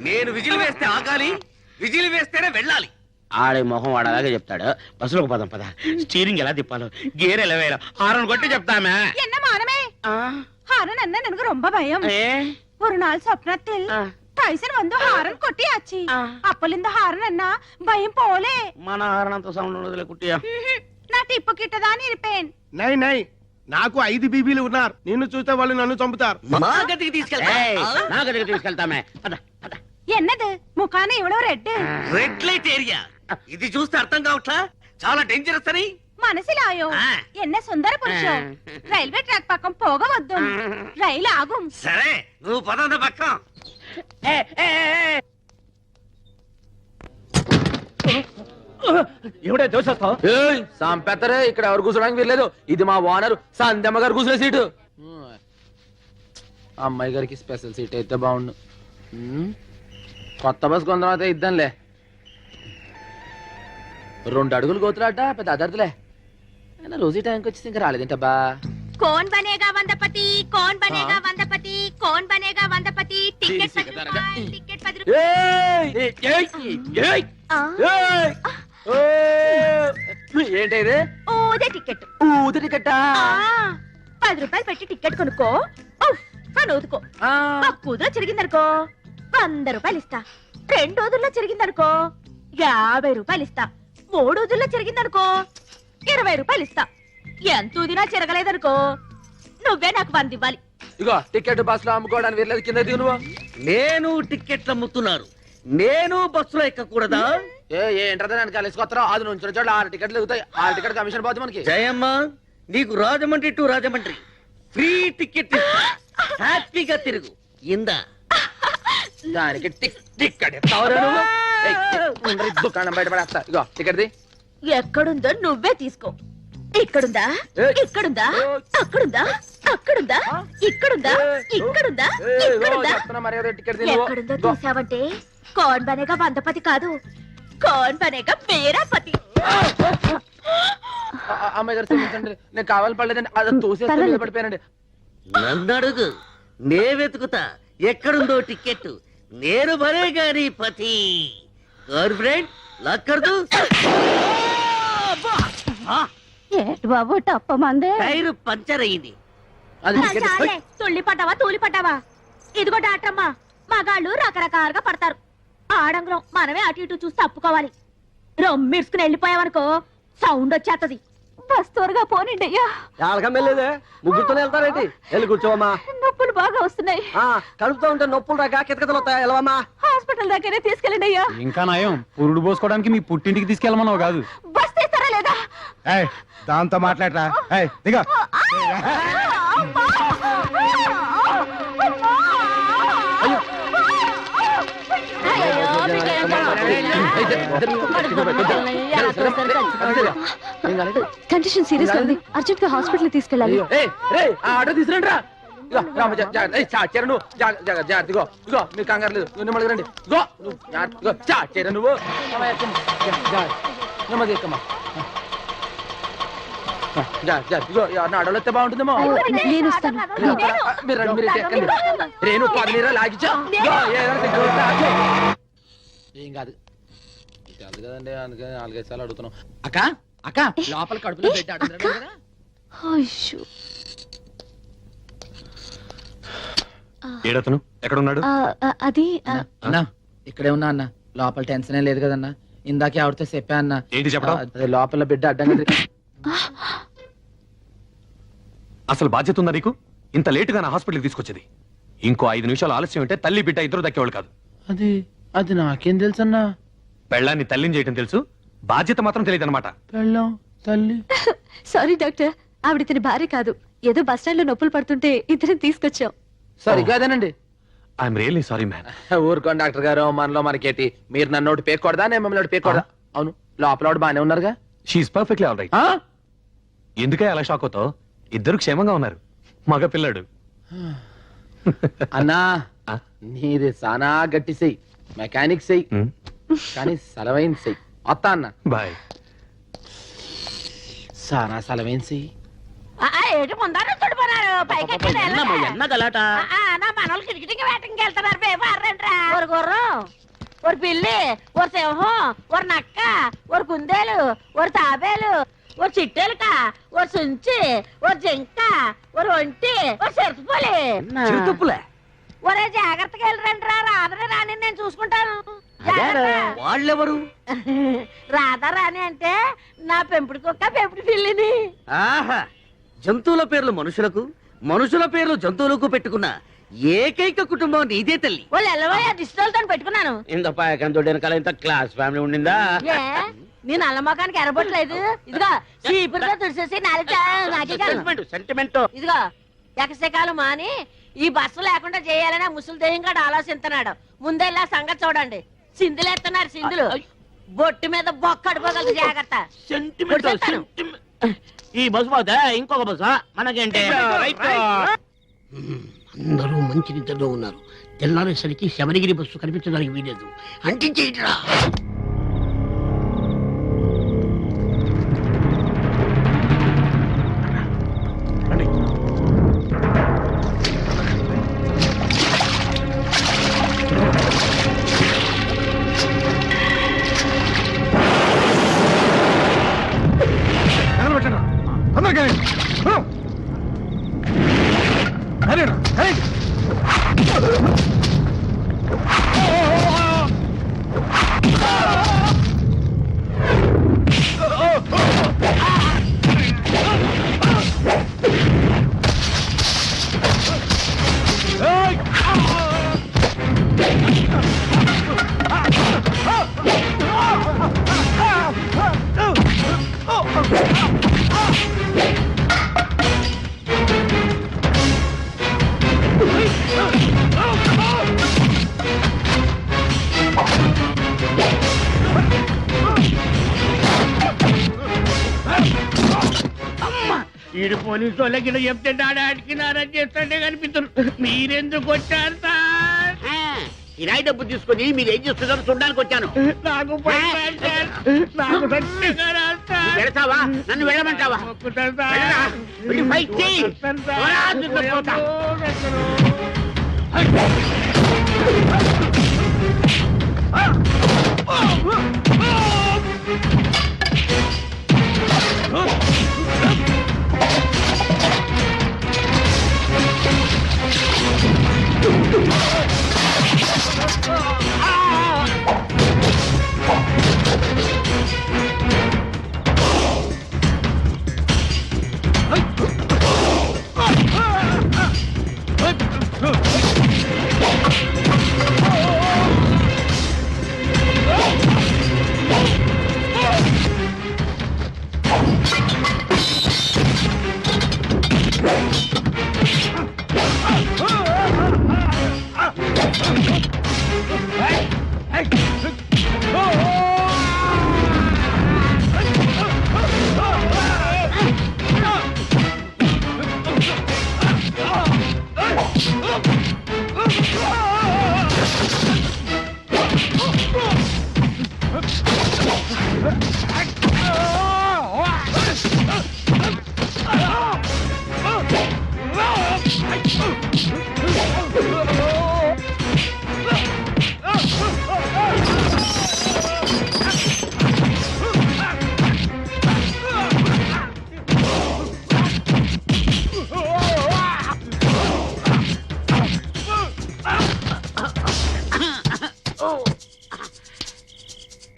నేను విజిల్ వేస్తే ఆగాలి, విజిల్ వేస్తేనే వెళ్ళాలి. ఆడే మొహం వాడలాగే చెప్తాడు. బస్సులోకి పదం పద. స్టీరింగ్ ఎలా తిప్పాలో, గేర్ ఎలా వేయాలో హారన్ కొట్టి చెప్తామే. என்ன மானமே, ஹாரன் என்ன எனக்கு ரொம்ப பயம். ஒரு நாள் சொப்னத்தில் டைசன் வந்து ஹாரன் கொட்டியாச்சு. அப்பலிంద ஹாரன் అన్న భయం పోలే. మన హారన్ అంత సౌండ్ ఉండదులే కుట్టియా. నా టిప్పు కిట్టదాని ఇరిపేన్. నై నై, నాకు 5 బీబీలు ఉన్నారు. నిన్ను చూస్తే వాళ్ళు నన్ను చంపుతారు. మా గదికి తీసుకెళ్తా. నా గదికి తీసుకెళ్తామే. పద పద. ఎన్నది ముఖాన ఇవ్వడం రెడ్ రెడ్ లైట్ ఏరియా. ఇది చూస్తే అర్థం కావట్లా, చాలా డేంజరస్ అని. మనసిలాయో ఎన్న సుందర పురుషం. రైల్వే ట్రాక్ పక్కం పోగవద్దు, రైలు ఆగుం. సరే నువ్వు పదంద పక్కం. ఏమిటే దోషేస్తావు? సంపెత్తరే, ఇక్కడ ఎవరు కూర్చోడానికి వీల్లేదు. ఇది మా ఓనరు సంధ్యమ్మ గారు కూర్చునే సీటు. అమ్మాయి గారికి స్పెషల్ సీట్ అయితే బాగుండు. కొత్త బస్ కొంత అయితే ఇద్దాంలే. 2 అడుగులు కోతులాట, పెద్ద అదర్దులే. అయినా రోజు టైంకి వచ్చేసి ఇంకా రాలేదేంటబ్బా. कौन बनेगा वंदपति, कौन बनेगा वंदपति, कौन बनेगा वंदपति. टिकट 10 రూపాయలు, టికెట్ 10 రూపాయలు. ఏంటి ఇది? ఊదే టికెట్. ఊదే టికెట్టా? 10 రూపాయలు పెట్టి టికెట్ కొనుక్కో, అని ఊదుకో. కూతురు చెరిగిందనుకో 100 రూపాయలు ఇస్తా. 2 రోజుల్లో చెరిగిందనుకో 50 రూపాయలు ఇస్తా. 3 రోజుల్లో చెరిగిందనుకో 20 రూపాయలు ఇస్తా. ఎంత ఊదినా చెరగలేదనుకో నువ్వే నాకు 100 ఇవ్వాలి. ఇగో టికెట్ బస్ లో అమ్ముకోవడానికి వెళ్ళలేదు, కింద దిగు నువ్వు. నేను టికెట్లు అమ్ముతున్నారు, నేను బస్సులో ఎక్కకూడదా? ఏంటంటే నేను కలిసికొత్తరా, అది నుంచి చోట్ల 6 టికెట్లు దిగుతాయి. 6 టికెట్ కమిషన్ పోతుంది మనకి. జయమ్మ, నీకు Rajahmundry to Rajahmundry free ticket. హ్యాపీగా తిరుగు. ఇందా దానికి టికెట్ ఎత్తావురా నువ్వు? దుకాణం బయట పడేస్తా. ఇగో టికెట్ ది. ఎక్కడుందో నువ్వే తీసుకో. ఇక్కడుందా, ఇక్కడుందా, అక్కడుందా, అక్కడుందా, ఇక్కడుందా, ఇక్కడుందా, ఇక్కడుందా, ఎక్కడుందో చూసావంటే కౌన్ బనేగా వందపతి కాదు, కౌన్ బనేగా మేరా పతి. అమ్మాయి గారు క్షమించండి, నేను కావాలి పడలేదండి, అది తోసేస్తే పడిపోయానండి. నన్ను అడుగు, నే వెతుకుతా ఎక్కడుందో టికెట్. నేను భలే గాని పతి. గర్ల్ ఫ్రెండ్ లక్కర్దు. ఏటి బాబు టప్పమందే, టైరు పంచర్ అయింది. తుళ్ళి పడ్డావా తూలి పడ్డావా? ఇదిగో డాక్టరమ్మా, మగాళ్ళు రకరకాలుగా పడతారు. ఆడంగురం మనమే అటు ఇటు చూసి తప్పుకోవాలి. రొమ్మిడ్చుకుని వెళ్ళిపోయావనుకో సౌండ్ వచ్చేస్తది. బస్ త్వరగా పోనండి అయ్యా. ఎలాగమ్మెళ్ళేదే ముగ్గురుతోనే వెళ్తారేంటి? వెళ్ళి కూర్చోవమ్మా. నొప్పులు బాగా వస్తున్నాయి. కడుపుతో ఉంటే నొప్పులు రాక కితకితలు వస్తాయి. వెళ్ళవమ్మా. హాస్పిటల్ దగ్గరే తీసుకెళ్ళండి అయ్యా. ఇంకా నయం, పురుడు పోసుకోవడానికి మీ పుట్టింటికి తీసుకెళ్ళమన్నావు కాదు. బస్ తీస్తారా లేదా? దాంతో మాట్లాడరా. దిగా కండిషన్ సీరియస్ గా ఉంది, అర్జెంట్ గా హాస్పిటల్ తీసుకెళ్ళాలి. ఆటో తీసుకురండి రా. ఇగో మీరు కంగారు లేదు, నెమ్మది రండి. నువ్వు నెమ్మది ఎక్కమ్మా. ఆడోళ్ళు వస్తే బాగుంటుందేమో. నేను వస్తాను. మీరు రండి, మీరు ఎక్కండి. రేణు 10 నీరా లాగిచ్చా. ఏం కాదు కదండి, అందుకని 4-5 సార్లు అడుగుతున్నాం. అక్క అక్క లోపల కడుపులో పెట్టి అడుగుతున్నాడు. ఏడతను ఎక్కడున్నాడు? అది అన్నా ఇక్కడే ఉన్నా అన్న. లోపల టెన్షన్ ఏం లేదు కదన్నా. ఇందాకే ఆవిడతో చెప్పా అన్న. ఏంటి చెప్పడం? లోపల బిడ్డ అడ్డంగా. అసలు బాధ్యత ఉందా నీకు? ఇంత లేటుగా నా హాస్పిటల్కి తీసుకొచ్చేది. ఇంకో 5 నిమిషాలు ఆలస్యం అంటే తల్లి బిడ్డ ఇద్దరు దక్కేవాళ్ళు కాదు. అది నాకేం తెలుసు అన్నా. పెళ్ళాన్ని తల్లిని చేయటం తెలుసు, బాధ్యత మాత్రం తెలియదు అనమాట. పెళ్ళం తల్లి. సారీ డాక్టర్, ఆవిడ ఇతని భార్య కాదు. ఏదో బస్ స్టాండ్ లో నొప్పులు పడుతుంటే ఇద్దరిని తీసుకొచ్చాం. సారీ కాదేనండి. I'm really sorry man. ఊరుకోండి డాక్టర్ గారు, మనలో మనకేటి. మీరు నన్ను ఒకటి పేకూడదా, నేను మిమ్మల్ని ఒకటి పేకూడదా? అవును, లోపల బాగానే ఉన్నారుగా. She is perfectly all right. ఎందుకే అలా షాక్ అవుతావు? ఇద్దరు క్షేమంగా ఉన్నారు. మగ పిల్లాడు. అన్నా నీది సానా గట్టి చెయ్యి, మెకానిక్ చెయ్యి, కానీ సలవైన చెయ్యి. వస్తా అన్న. బాయ్. సానా సలవైన చెయ్యి. ఏటి ముందర చుడిపోనారు పైకి గలాట. నా మనోళ్ళు కిటికీకి వేటకి వెళ్తున్నారు. పేపర్రంట్రా. ఒక గుర్రం, ఒక పిల్లి, ఒక సింహం, ఒక నక్క, ఒక కుందేలు, ఒక తాబేలు, ఒక చిట్టెలుక, ఒక సుంచి, ఒక జింక, ఒక ఒంటి, ఒక చెరుపులే. ఒరే జాగ్రత్తగా వెళ్ళరంట్రా. రాధని రాని నేను చూసుకుంటాను. వాళ్ళెవరు? రాధా రాని అంటే నా పెంపుడు కుక్క, పెంపుడు పిల్లిని. ఆహా, జంతువుల పేర్లు మనుషులకు, మనుషుల పేర్లు జంతువులకు పెట్టుకున్న ఏకైక కుటుంబం నీదే తల్లి. వాళ్ళు ఎల్లవయ్యా దిష్టితో పెట్టుకున్నాను. ఇంత పాయకంతో వెనకాల ఇంత క్లాస్ ఫ్యామిలీ ఉండిందా? నేను అల్లమ్మకానికి ఎరబొట్టలేదు. ఇదిగో చీపురుతో తుడిసేసి సెంటిమెంట్. ఇదిగో ఎకసెకాలు మాని ఈ బస్సు లేకుండా చేయాలని ముసలి దెయ్యంగా ఆలోచిస్తున్నాడు. ముందెల్లా సంగతి చూడండి. సింధులేస్తున్నారు సింధులు. బొట్టు మీద బొక్క అడిపోగలదు. జాగ్రత్త. ఈ బస్సు పోతే ఇంకొక బస్సు మనకేంటి? అందరూ మంచి నిద్రలో ఉన్నారు. తెల్లారేసరికి శబరిగిరి బస్సు కనిపించడానికి వీలేదు. అంటించేయట్రా. మీరు పోలీసు వాళ్ళకి ఇలా చెప్తే డాడాడికి నారా చేస్తుంటే కనిపిస్తారు. మీరెందుకు వచ్చారు సార్? కిరాయి డబ్బు తీసుకుని మీరు ఏం చేస్తున్నారో చూడడానికి వచ్చాను. నాకు వెళతావా? నన్ను వెళ్ళమంటావా? వెళ్ళి ఫైట్ చెయ్యి.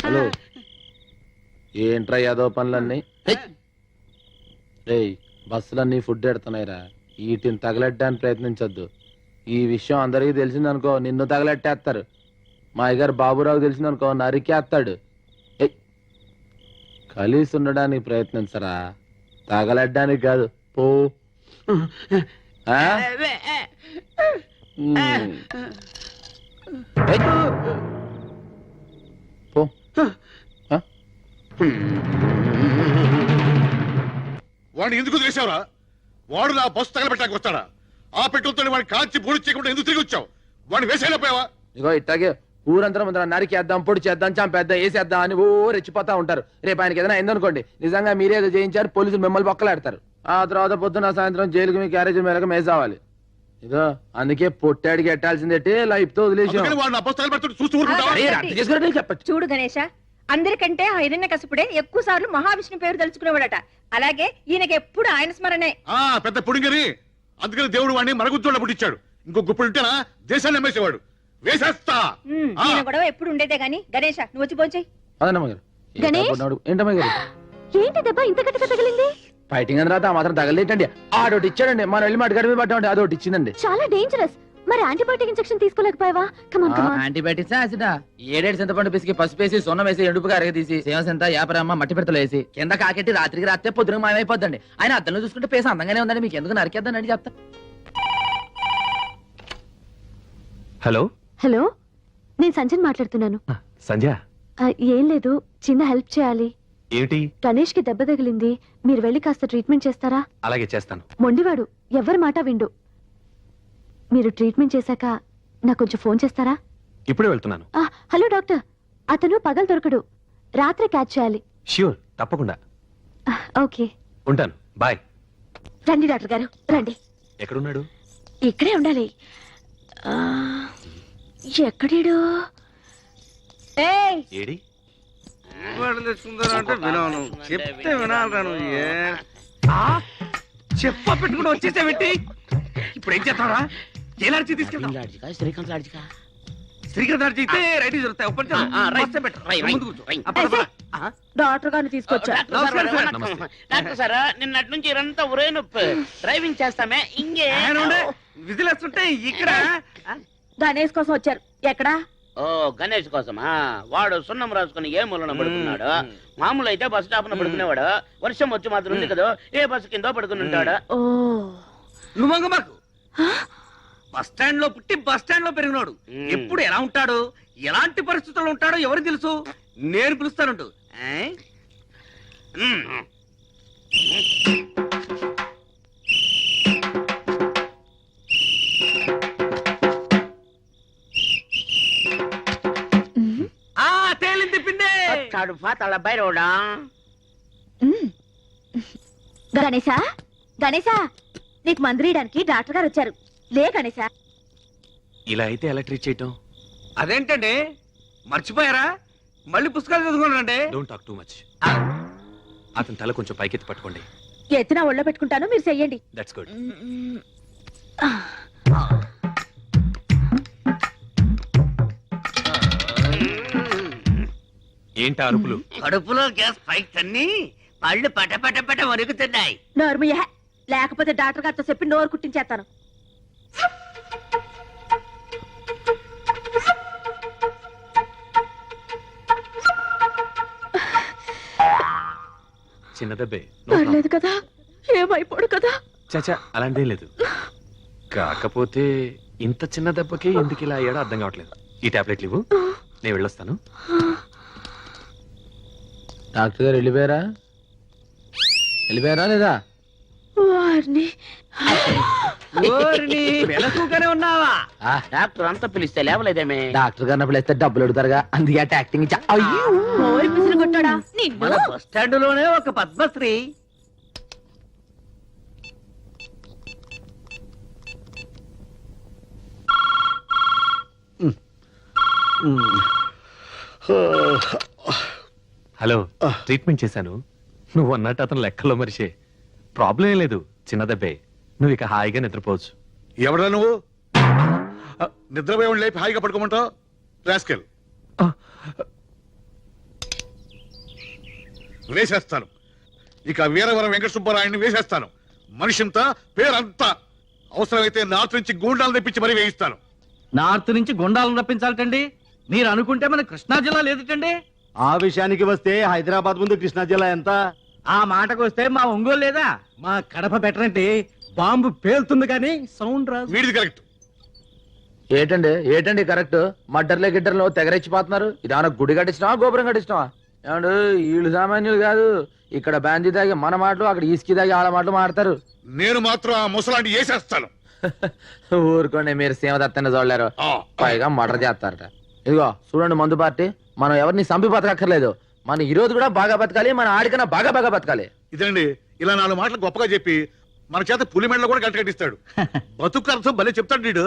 హలో, ఏంట్రా యాదో పనులన్నీ? రేయ్, బస్సులన్నీ ఫుడ్ ఎడుతున్నాయిరా, వీటిని తగలెట్టడానికి ప్రయత్నించొద్దు. ఈ విషయం అందరికీ తెలిసిందనుకో నిన్ను తగలెట్టేస్తారు. మా అయ్యగారు బాబురావు తెలిసిందనుకో నరికేస్తాడు. కలిసి ఉండడానికి ప్రయత్నించరా, తగలెట్టడానికి కాదు. పో. పో. వాడిని ఎందుకు చేసావురా? వాడు నా బస్సు తగలబెట్టానికి వస్తాడా? ఆ పెట్రోల్తో వాడిని కాల్చి పొడి చేయకుండా ఎందుకు తిరిగి వచ్చావు? వాడిని వేసేయలేకపోయావా? ఇగో ఇట్టాగే ఊరంతా ముందర నరికేద్దాం, పొడి చేద్దాం, చంపేద్దాం, వేసేద్దాం అని ఓ రెచ్చిపోతా ఉంటారు. రేపు ఆయనకి ఏదైనా అయిందనుకోండి, నిజంగా మీరే ఏదో చేయించారు, పోలీసులు మిమ్మల్ని బొక్కలాడతారు. ఆ తర్వాత పొద్దున సాయంత్రం జైలుకి మీ క్యారేజ్ మేరకు మేసావాలి. ఇదో అందుకే పొట్టాడికి ఎట్టాల్సిందేంటి లైఫ్ తో వదిలేసి చెప్పచ్చు. చూడు గణేష, అందరికంటే ఆ హిరణ్య కసుపుడే ఎక్కువ సార్లు మహావిష్ణు పేరు తలుచుకునేవాడట. అలాగే ఈయనకి ఎప్పుడు ఆయన స్మరణే. పెద్ద పుడింగని, అందుకని దేవుడు వాడిని మరగుజ్జోళ్ళ పుట్టించాడు. ఇంకో గుప్పుడు ఉంటేనా దేశాన్ని అమ్మేసేవాడు. వేసేస్తా. ఈయన గొడవ ఎప్పుడు ఉండేదే గాని. గణేష, నువ్వు వచ్చి పోంచేయి. ఏంటమ్మా గారు, ఏంటి దెబ్బ ఇంత గట్టిగా తగిలింది? ఫైటింగ్ అని రాత మాత్రం తగలేటండి. ఆడోటి ఇచ్చాడండి, మనం వెళ్ళి మాట గడిపి పట్టామండి, అదొకటి ఇచ్చిందండి. చాలా డేంజరస్. మరి యాంటీబయాటిక్ ఇంజెక్షన్ తీసుకోలేకపోయావా? యాంటీబయాటిక్స్ యాసిడా? 7 చింతపండు పిసికి పసుపేసి సొన్నం వేసి ఎండుపుగా అరగదీసి సేవసంత యాపరమ్మ మట్టి పెడతలు వేసి కింద కాకెట్టి రాత్రికి రాత్రే పొద్దున మాయమైపోద్దండి. ఆయన అద్దంలో చూసుకుంటే పేస అందంగానే ఉందండి, మీకు ఎందుకు నరికేద్దానండి చెప్తా. హలో హలో, నేను సంజయ్ మాట్లాడుతున్నాను. సంధ్య, ఏం లేదు, చిన్న హెల్ప్ చేయాలి. ఏమిటి? గణేష్ కి దెబ్బ తగిలింది, మీరు వెళ్ళి కాస్త ట్రీట్మెంట్ చేస్తారా? అలాగే చేస్తాను. మొండివాడు, ఎవరి మాట విండు. మీరు ట్రీట్మెంట్ చేశాక నాకు కొంచెం ఫోన్ చేస్తారా? ఇప్పుడే వెళ్తున్నాను. హలో డాక్టర్, అతను పగలు దొరకడు, రాత్రి క్యాచ్ చేయాలి. ష్యూర్, తప్పకుండా. ఓకే, ఉంటాను. బాయ్. రండి డాక్టర్ గారు, రండి. ఎక్కడున్నాడు? ఇక్కడే ఉండాలి. ఎక్కడేడు? ఏడి? తెచ్చుకుందారంటే వినాను, చెప్తే వినాలరా నువ్వు. చెప్ప పెట్టుకుని వచ్చేసావేంటి? ఇప్పుడు ఏం చేస్తావరా? జైలాడ్చి తీసుకెళ్తాం. శ్రీకాంత్ లాడ్జికా? శ్రీకాంత్ లాడ్జి అయితే రైట్ జరుగుతాయి. డాక్టర్ గారిని తీసుకొచ్చా. డాక్టర్ సార్, నిన్నటి నుంచి ఇదంతా ఒరే నొప్పి. డ్రైవింగ్ చేస్తామే ఇంకే విజిల్ వేస్తుంటే ఇక్కడ గణేష్ కోసం వచ్చారు. ఎక్కడా? ఓ, గణేష్ కోసమా? వాడు సున్నం రాసుకుని ఏ మూలన పడుకున్నాడు. మామూలు అయితే బస్ స్టాప్ న పడుకునేవాడు. వర్షం వచ్చి మాత్రం ఉంది కదా, ఏ బస్సు కింద పడుకుని ఉంటాడు. నువ్వు మాకు బస్ స్టాండ్ లో పుట్టి బస్ స్టాండ్ లో పెరిగినాడు. ఎప్పుడు ఎలా ఉంటాడు, ఎలాంటి పరిస్థితుల్లో ఉంటాడో ఎవరు తెలుసు? నేను పిలుస్తానంటు. గణేశా గణేశా నీకు మందులేయడానికి డాక్టర్ గారు వచ్చారు. లే గణేశా. ఇలా అయితే ఎలా ట్రీట్ చేయటం? అదేంటండి మర్చిపోయారా? మళ్ళీ పుస్తకాలు చదువుకున్నారండి. Don't talk too much. అతని తల కొంచెం పైకెత్తి పట్టుకోండి. ఎత్తున ఒళ్ళో పెట్టుకుంటాను, మీరు చెయ్యండి. That's good. ఏంటి అరుపులు? కడుపులో గ్యాస్ పైకి తన్ని పళ్ళు పట పట పట వరుగుతున్నాయి. నోర్మయ్య, లేకపోతే డాక్టర్ గారితో చెప్పి నోరు కుట్టించేస్తాను. చిన్న దెబ్బే. పర్లేదు కదా, ఏమైపోడు కదా. చచా అలాంటిదేం లేదు. కాకపోతే ఇంత చిన్న దెబ్బకి ఎందుకు ఇలా అయ్యాడో అర్థం కావట్లేదు. ఈ టాబ్లెట్లు ఇవ్వు, నేను వెళ్ళొస్తాను. డాక్టర్ గారు వెళ్ళిపోయారా లేదా? వెనకూగానే ఉన్నావా? డాక్టర్ అంతా పిలిస్తే లేవలేదేమే? డాక్టర్ గారిని పిలిస్తే డబ్బులు అడుగుతారుగా, అందుకే అట్ట యాక్టింగ్ ఇచ్చా. నోరు పిసిరి కొట్టాడా నిన్ను? మన బస్ స్టాండ్ లోనే ఒక పద్మశ్రీ. హలో, ట్రీట్మెంట్ చేశాను. నువ్వు అన్నట్టు అతను లెక్కలో మరిషే. ప్రాబ్లం ఏం లేదు, చిన్న దెబ్బే. నువ్వు ఇక హాయిగా నిద్రపోవచ్చు. ఎవడా నువ్వు? నిద్రపోయి లేపి హాయిగా పడుకోమంటావు? రాస్కెల్, వేసేస్తాను. ఇక వీరవరం వెంకట సుబ్బారాయుడిని వేసేస్తాను. మనిషింతా పేరంతా. అవసరమైతే నార్త్ నుంచి గూండాలు తెప్పించి మరీ వేయిస్తాను. నార్త్ నుంచి గుండాలను రప్పించాలటండి? మీరు అనుకుంటే మన కృష్ణా జిల్లా లేదుటండి. ఆ విషయానికి వస్తే హైదరాబాద్ ముందు కృష్ణా జిల్లా ఎంత? ఆ మాటకు వస్తే మా ఒంగోలు లేదా? మా కడప బెటర్. బాంబు పేలుతుంది కానీ సౌండ్ రాదు. వీడిది కరెక్ట్. ఏటండి కరెక్ట్? మడ్డర్లే గిడ్డర్లో తెగరెచ్చిపోతున్నారు. ఇదేమన్నా గుడి కట్టించినావా, గోపురం కట్టించినావా? ఏమండు, వీళ్ళు సామాన్యులు కాదు. ఇక్కడ బ్యాంజీ దాగి మన మాటలు, అక్కడ ఈస్కి దాగి ఆడ మాటలు మాడతారు. నేను మాత్రం ఆ ముసలాంటి వేసేస్తాను. ఊరుకోండి, మీరు సీమదత్తని చూడలేరు, పైగా మర్డర్ చేస్తారట. ఇదిగో చూడండి, మందు పార్టీ. మనం ఎవరిని సంపి బతకక్కర్లేదు. మన ఈ రోజు కూడా బాగా బతకాలి, మన ఆడికన్నా బాగా బతకాలి. ఇదండి, ఇలా 4 మాటలు గొప్పగా చెప్పి మన చేత పులి మెడలో కూడా గంట కట్టిస్తాడు. బతుకు అర్థం భలే చెప్తాడు వీడు.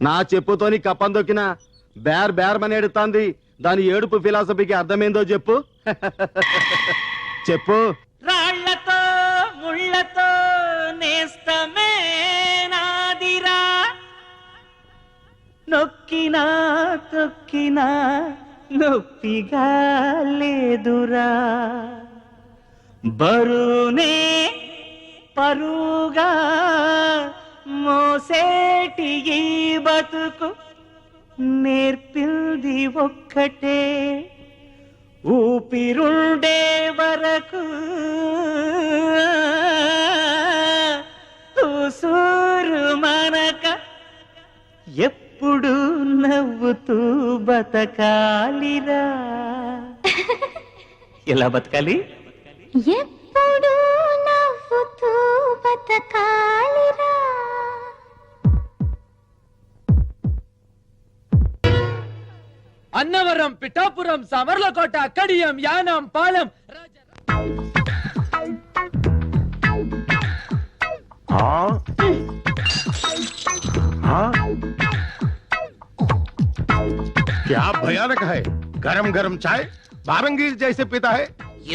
నా చెప్పుతోని కప్పం దొక్కిన బేర్ మని ఎడుతాంది. దాని ఏడుపు ఫిలాసఫీకి అర్థమైందో చెప్పు. చెప్పు. రాళ్లతో ముళ్ళతో నేస్తమే నాదిరా, నొక్కినా తొక్కినా నొప్పిగా లేదురా, బరునే పరుగా మోసేటి ఈ బతుకు నేర్పింది ఒక్కటే, ఊపిరుండే వరకు ఉసూరు మనక ఎప్పుడు నవ్వుతూ బతకాలిరా. ఎలా బతకాలి? ఎప్పుడు నవ్వుతూ బతకాలిరా. అన్నవరం, పిఠాపురం, సమర్లకోట, కడియం, యానం, పాలెం. क्या भयानक है. गरम गरम चाय बारंगीर जैसे पीता है.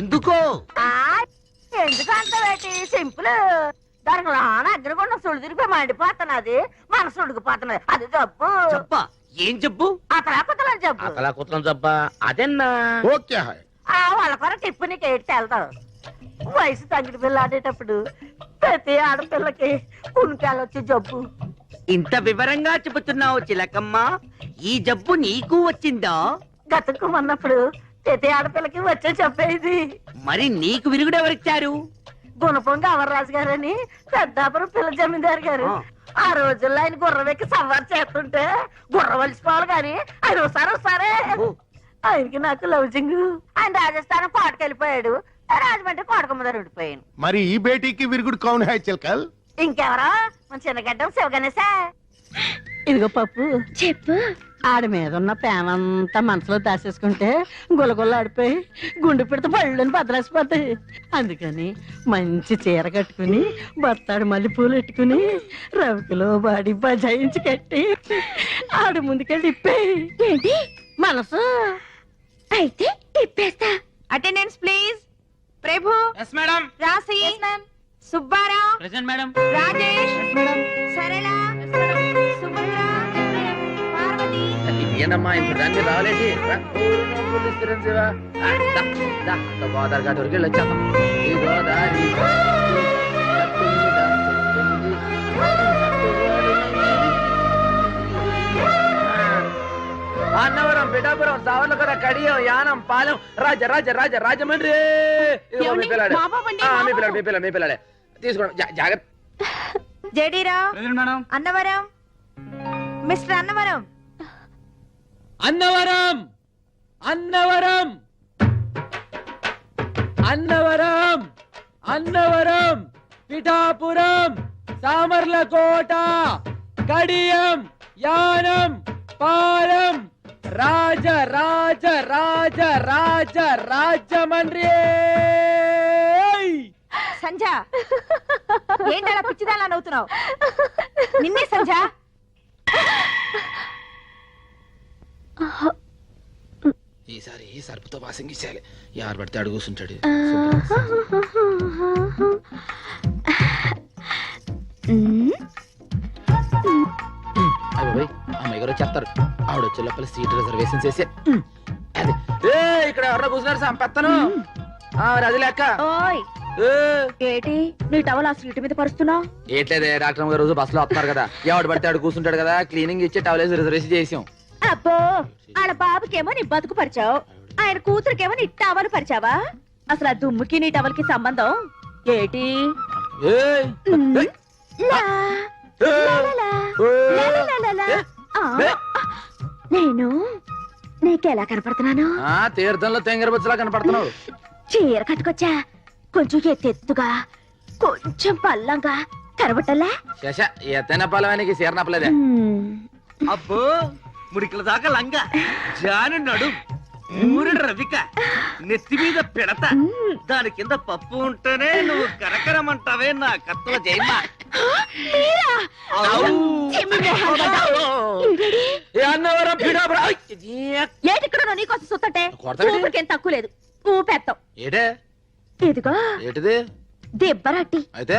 ఎందుకో? ఎందుకు అంత వేటి సింపుల్. దానికి లోన అగ్రగుండం సుడి తిరిగిపోయి మండిపోతున్నది, మనసు ఉడికిపోతున్నది. అది జబ్బు. చెప్పా, ఏం జబ్బు? అతలాకుతలని జబ్బు. అతలాకుతలం జబ్బా? అదెన్నా? वो क्या है? వాళ్ళ కొర టిప్పు నీకు ఏడు తెల్దాం. వయసు తగ్గిన పిల్ల ఆడేటప్పుడు ప్రతి ఆడపిల్లకి కునికాలొచ్చి జబ్బు. ఇంత వివరంగా చెబుతున్నావు చిలకమ్మ. ఈ జబ్బు నీకు వచ్చిందా? గతుక్కుమన్నప్పుడు ప్రతి ఆడపిల్లకి వచ్చే చెప్పేది. మరి నీకు విరుగుడెవరిచ్చారు? గుణపొంగ అమర్రాజు గారని పెద్దాపురం పిల్ల జమీందారు గారు. ఆ రోజుల్లో ఆయన గుర్రవెక్కి సవారు చేస్తుంటే గుర్ర వలిసిపోవాలి కానీ ఆయన ఒకసారి ఆయనకి నాకు లవ్జింగ్. ఆయన రాజస్థానం కోటకెళ్ళిపోయాడు, రాజమండ్రి కోటక ముందర ఉండిపోయాను. మరి ఈ బేటీకి విరుగుడు కౌన్ హై చిల్కల్? ఇంకెవరో మన చిన్నగడ్డం శివగణేశ. ఇదిగో పప్పు. చెప్పు. ఆడి మీద ఉన్న ప్రేమంతా మనసులో దాచేసుకుంటే గులగుల్లాడిపోయి గుండు పిడత పళ్ళని బదలేసిపోతాయి. అందుకని మంచి చీర కట్టుకుని బత్తాడు మళ్ళీ పూలు పెట్టుకుని రవికిలో బాడి బజాయించి కట్టి ఆడి ముందుకెళ్ళి ఇప్పేయి. ఏంటి మనసు అయితే తిప్పేస్తా. Attendance please. Prabhu, madam. Rashi, Subbarao, present madam. Rajesh, సరళ, సుభద్ర, పార్వతి. ఏంటమ్మా ఇంత దాన్ని రాలేటి ఆధార్ కార్డు వరకు వెళ్ళొచ్చాం. అన్నవరం, పిఠాపురం, సావర్లకోట, కడియం, యానం, పాలెం, రాజ రాజ రాజ రాజమండ్రి. మీ పిల్లాడే తీసుకోండి జాగ్రత్త. జేడీరావు, అన్నవరం, మిస్టర్ అన్నవరం. అన్నవరం అన్నవరం అన్నవరం అన్నవరం, పిఠాపురం, సామర్లకోట, కడియం, యానం, పాలెం, రాజ రాజ రాజ రాజ రాజమండ్రి. సంజ, ఏంటలా పిచ్చిదాలా నవ్వుతున్నావు? నిన్నే సంజ. ఈసారి సరుపుతో వాసింగ్ ఇచ్చేయాలి. ఎవరు పడితే అడుగు కూర్చుంటాడు. అమ్మాయి గారు వచ్చేస్తారు. ఆవిడ వచ్చే లోపల సీట్ రిజర్వేషన్ చేసి అదే ఇక్కడ ఎవరో కూర్చున్నారు సంపత్తను. అది లెక్క. ఓయ్ ఏటి నీ టవల్ ఆ సీటు మీద పరుస్తున్నావు? ఏట్లేదే, డాక్టర్ గారు రోజు బస్సులో వస్తున్నారు కదా, ఎవడు పడితే ఆడు కూర్చుంటాడు కదా, క్లీనింగ్ ఇచ్చి టవల్ వేసి రిజర్వేషన్ చేసాం. అబ్బో, ఆడ బాబుకేమో నీ బతుకు పరిచావు, ఆయన కూతురికేమో నీ టవల్ పరిచావా? అసలు ఆ దుమ్ముకి నీ టవల్ కి సంబంధం ఏటి? నేను నీకెలా కనపడుతున్నాను? తీర్థంలో తెంగరబుచ్చలా కనపడుతున్నావు. చీర కట్టుకొచ్చా, కొంచెం ఎత్తెత్తుగా, కొంచెం పల్లంగా కనబట్టలే. శశ ఎత్తైన పలవానికి చీర నప్పలేదే. అబ్బో, ముడికల దాకా లంగ, జాను నడు, ఊరి రవిక, నెత్తి మీద పిడత, దాని కింద పప్పు ఉంటేనే నువ్వు కరకరమంటావే నా కత్తుల జయమ్మ. ఏటిక్కడ నీకోసం సుత్తంటే ఊపిరికేం తక్కువ లేదు. ఊపెత్తాం ఏటే ఇదిగో ఏటిది దెబ్బరట్టి అయితే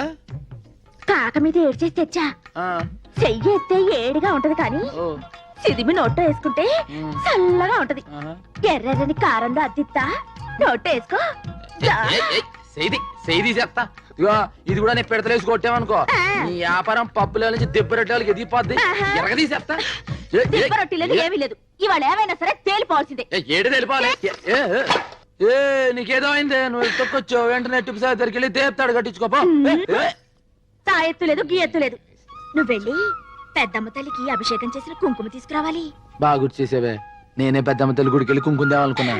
కాక మీద ఏడ్చేసి తెచ్చా. చెయ్యి ఎత్తే ఏడిగా ఉంటది కానీ సిదిమి నోట్లో వేసుకుంటే చల్లగా ఉంటది. ఎర్రని కారంలో అద్దిత్తా, నోట్లో వేసుకో. తీసేస్తా. ఇగో ఇది కూడా నేను పెడతలేసి కొట్టామనుకో, నీ వ్యాపారం పప్పుల నుంచి దెబ్బరొట్టే వాళ్ళకి ఎదిగిపోద్ది. ఎరగ తీసేస్తా. దెబ్బరొట్టి లేదు, ఏమీ లేదు. ఇవాళ ఏమైనా సరే తేలిపోవాల్సిందే. ఏడు తెలిపాలి. నీకేదో అయిందే, నువ్వు తొక్కొచ్చు వెంటనే టిప్స్ దగ్గరికి వెళ్ళి దేపుతాడు కట్టించుకోపో. తాయెత్తు లేదు, గీయెత్తు లేదు. నువ్వు వెళ్ళి పెద్దమ్మ తల్లికి అభిషేకం చేసిన కుంకుమ తీసుకురావాలి. బాగా గుర్తు చేసేవే, నేనే పెద్దమ్మ తల్లి గుడికి వెళ్ళి కుంకుమ తేవాలనుకున్నా.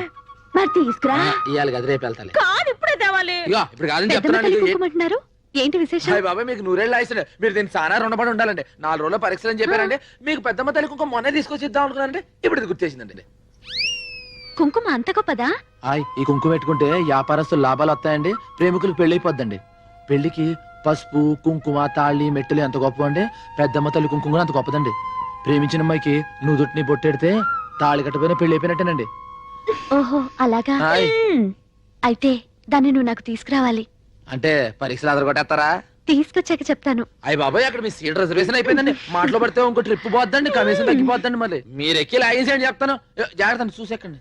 మరి తీసుకురా. ఇవాళ కదా రేపు వెళ్తాలి. కాదు ఇప్పుడే తేవాలి. ఇప్పుడు కాదని చెప్తున్నాను. అంటున్నారు ఏంటి విశేషం? బాబా మీకు నూరేళ్ళు ఆయుసే, మీరు దీన్ని చాలా రుణపడి ఉండాలండి. 4 రోజుల పరీక్షలు అని చెప్పారండి. మీకు పెద్దమ్మ తల్లి కుంకుమ మొన్నే తీసుకొచ్చి ఇద్దాం అనుకున్నానంటే ఇప్పుడు ఇది గుర్తు చేసిందండి. కుంకుమ అంత గొప్పదా? ఈ కుంకుమ పెట్టుకుంటే వ్యాపారస్తులు లాభాలు వస్తాయండి, ప్రేమికులకు పెళ్లి అయిపోద్దండి. పెళ్లికి పసుపు, కుంకుమ, తాళి, మెట్టెలు ఎంత గొప్ప అండి, పెద్దమ్మ తల్లి కుంకుమ అంత గొప్పదండి. ప్రేమించిన అమ్మాయికి నుదుటిని బొట్టెడితే తాళి కట్టపోయినా పెళ్లి అయిపోయినట్టేనండి. ఓహో అలాగా. అయితే దాన్ని నువ్వు నాకు తీసుకురావాలి. అంటే పరీక్షలు అదరగొట్టేస్తారా? తీసుకొచ్చాక చెప్తాను. అయ్యి బాబాయ్, అక్కడ మీ సీట్ రిజర్వేషన్ అయిపోయిందండి. మాటలో పడితే ఇంకో ట్రిప్ పోద్దండి, కమిషన్ తగ్గిపోద్దండి. మళ్ళీ మీరు ఎక్కి లాగించండి చెప్తాను. జాగ్రత్త చూసేకండి.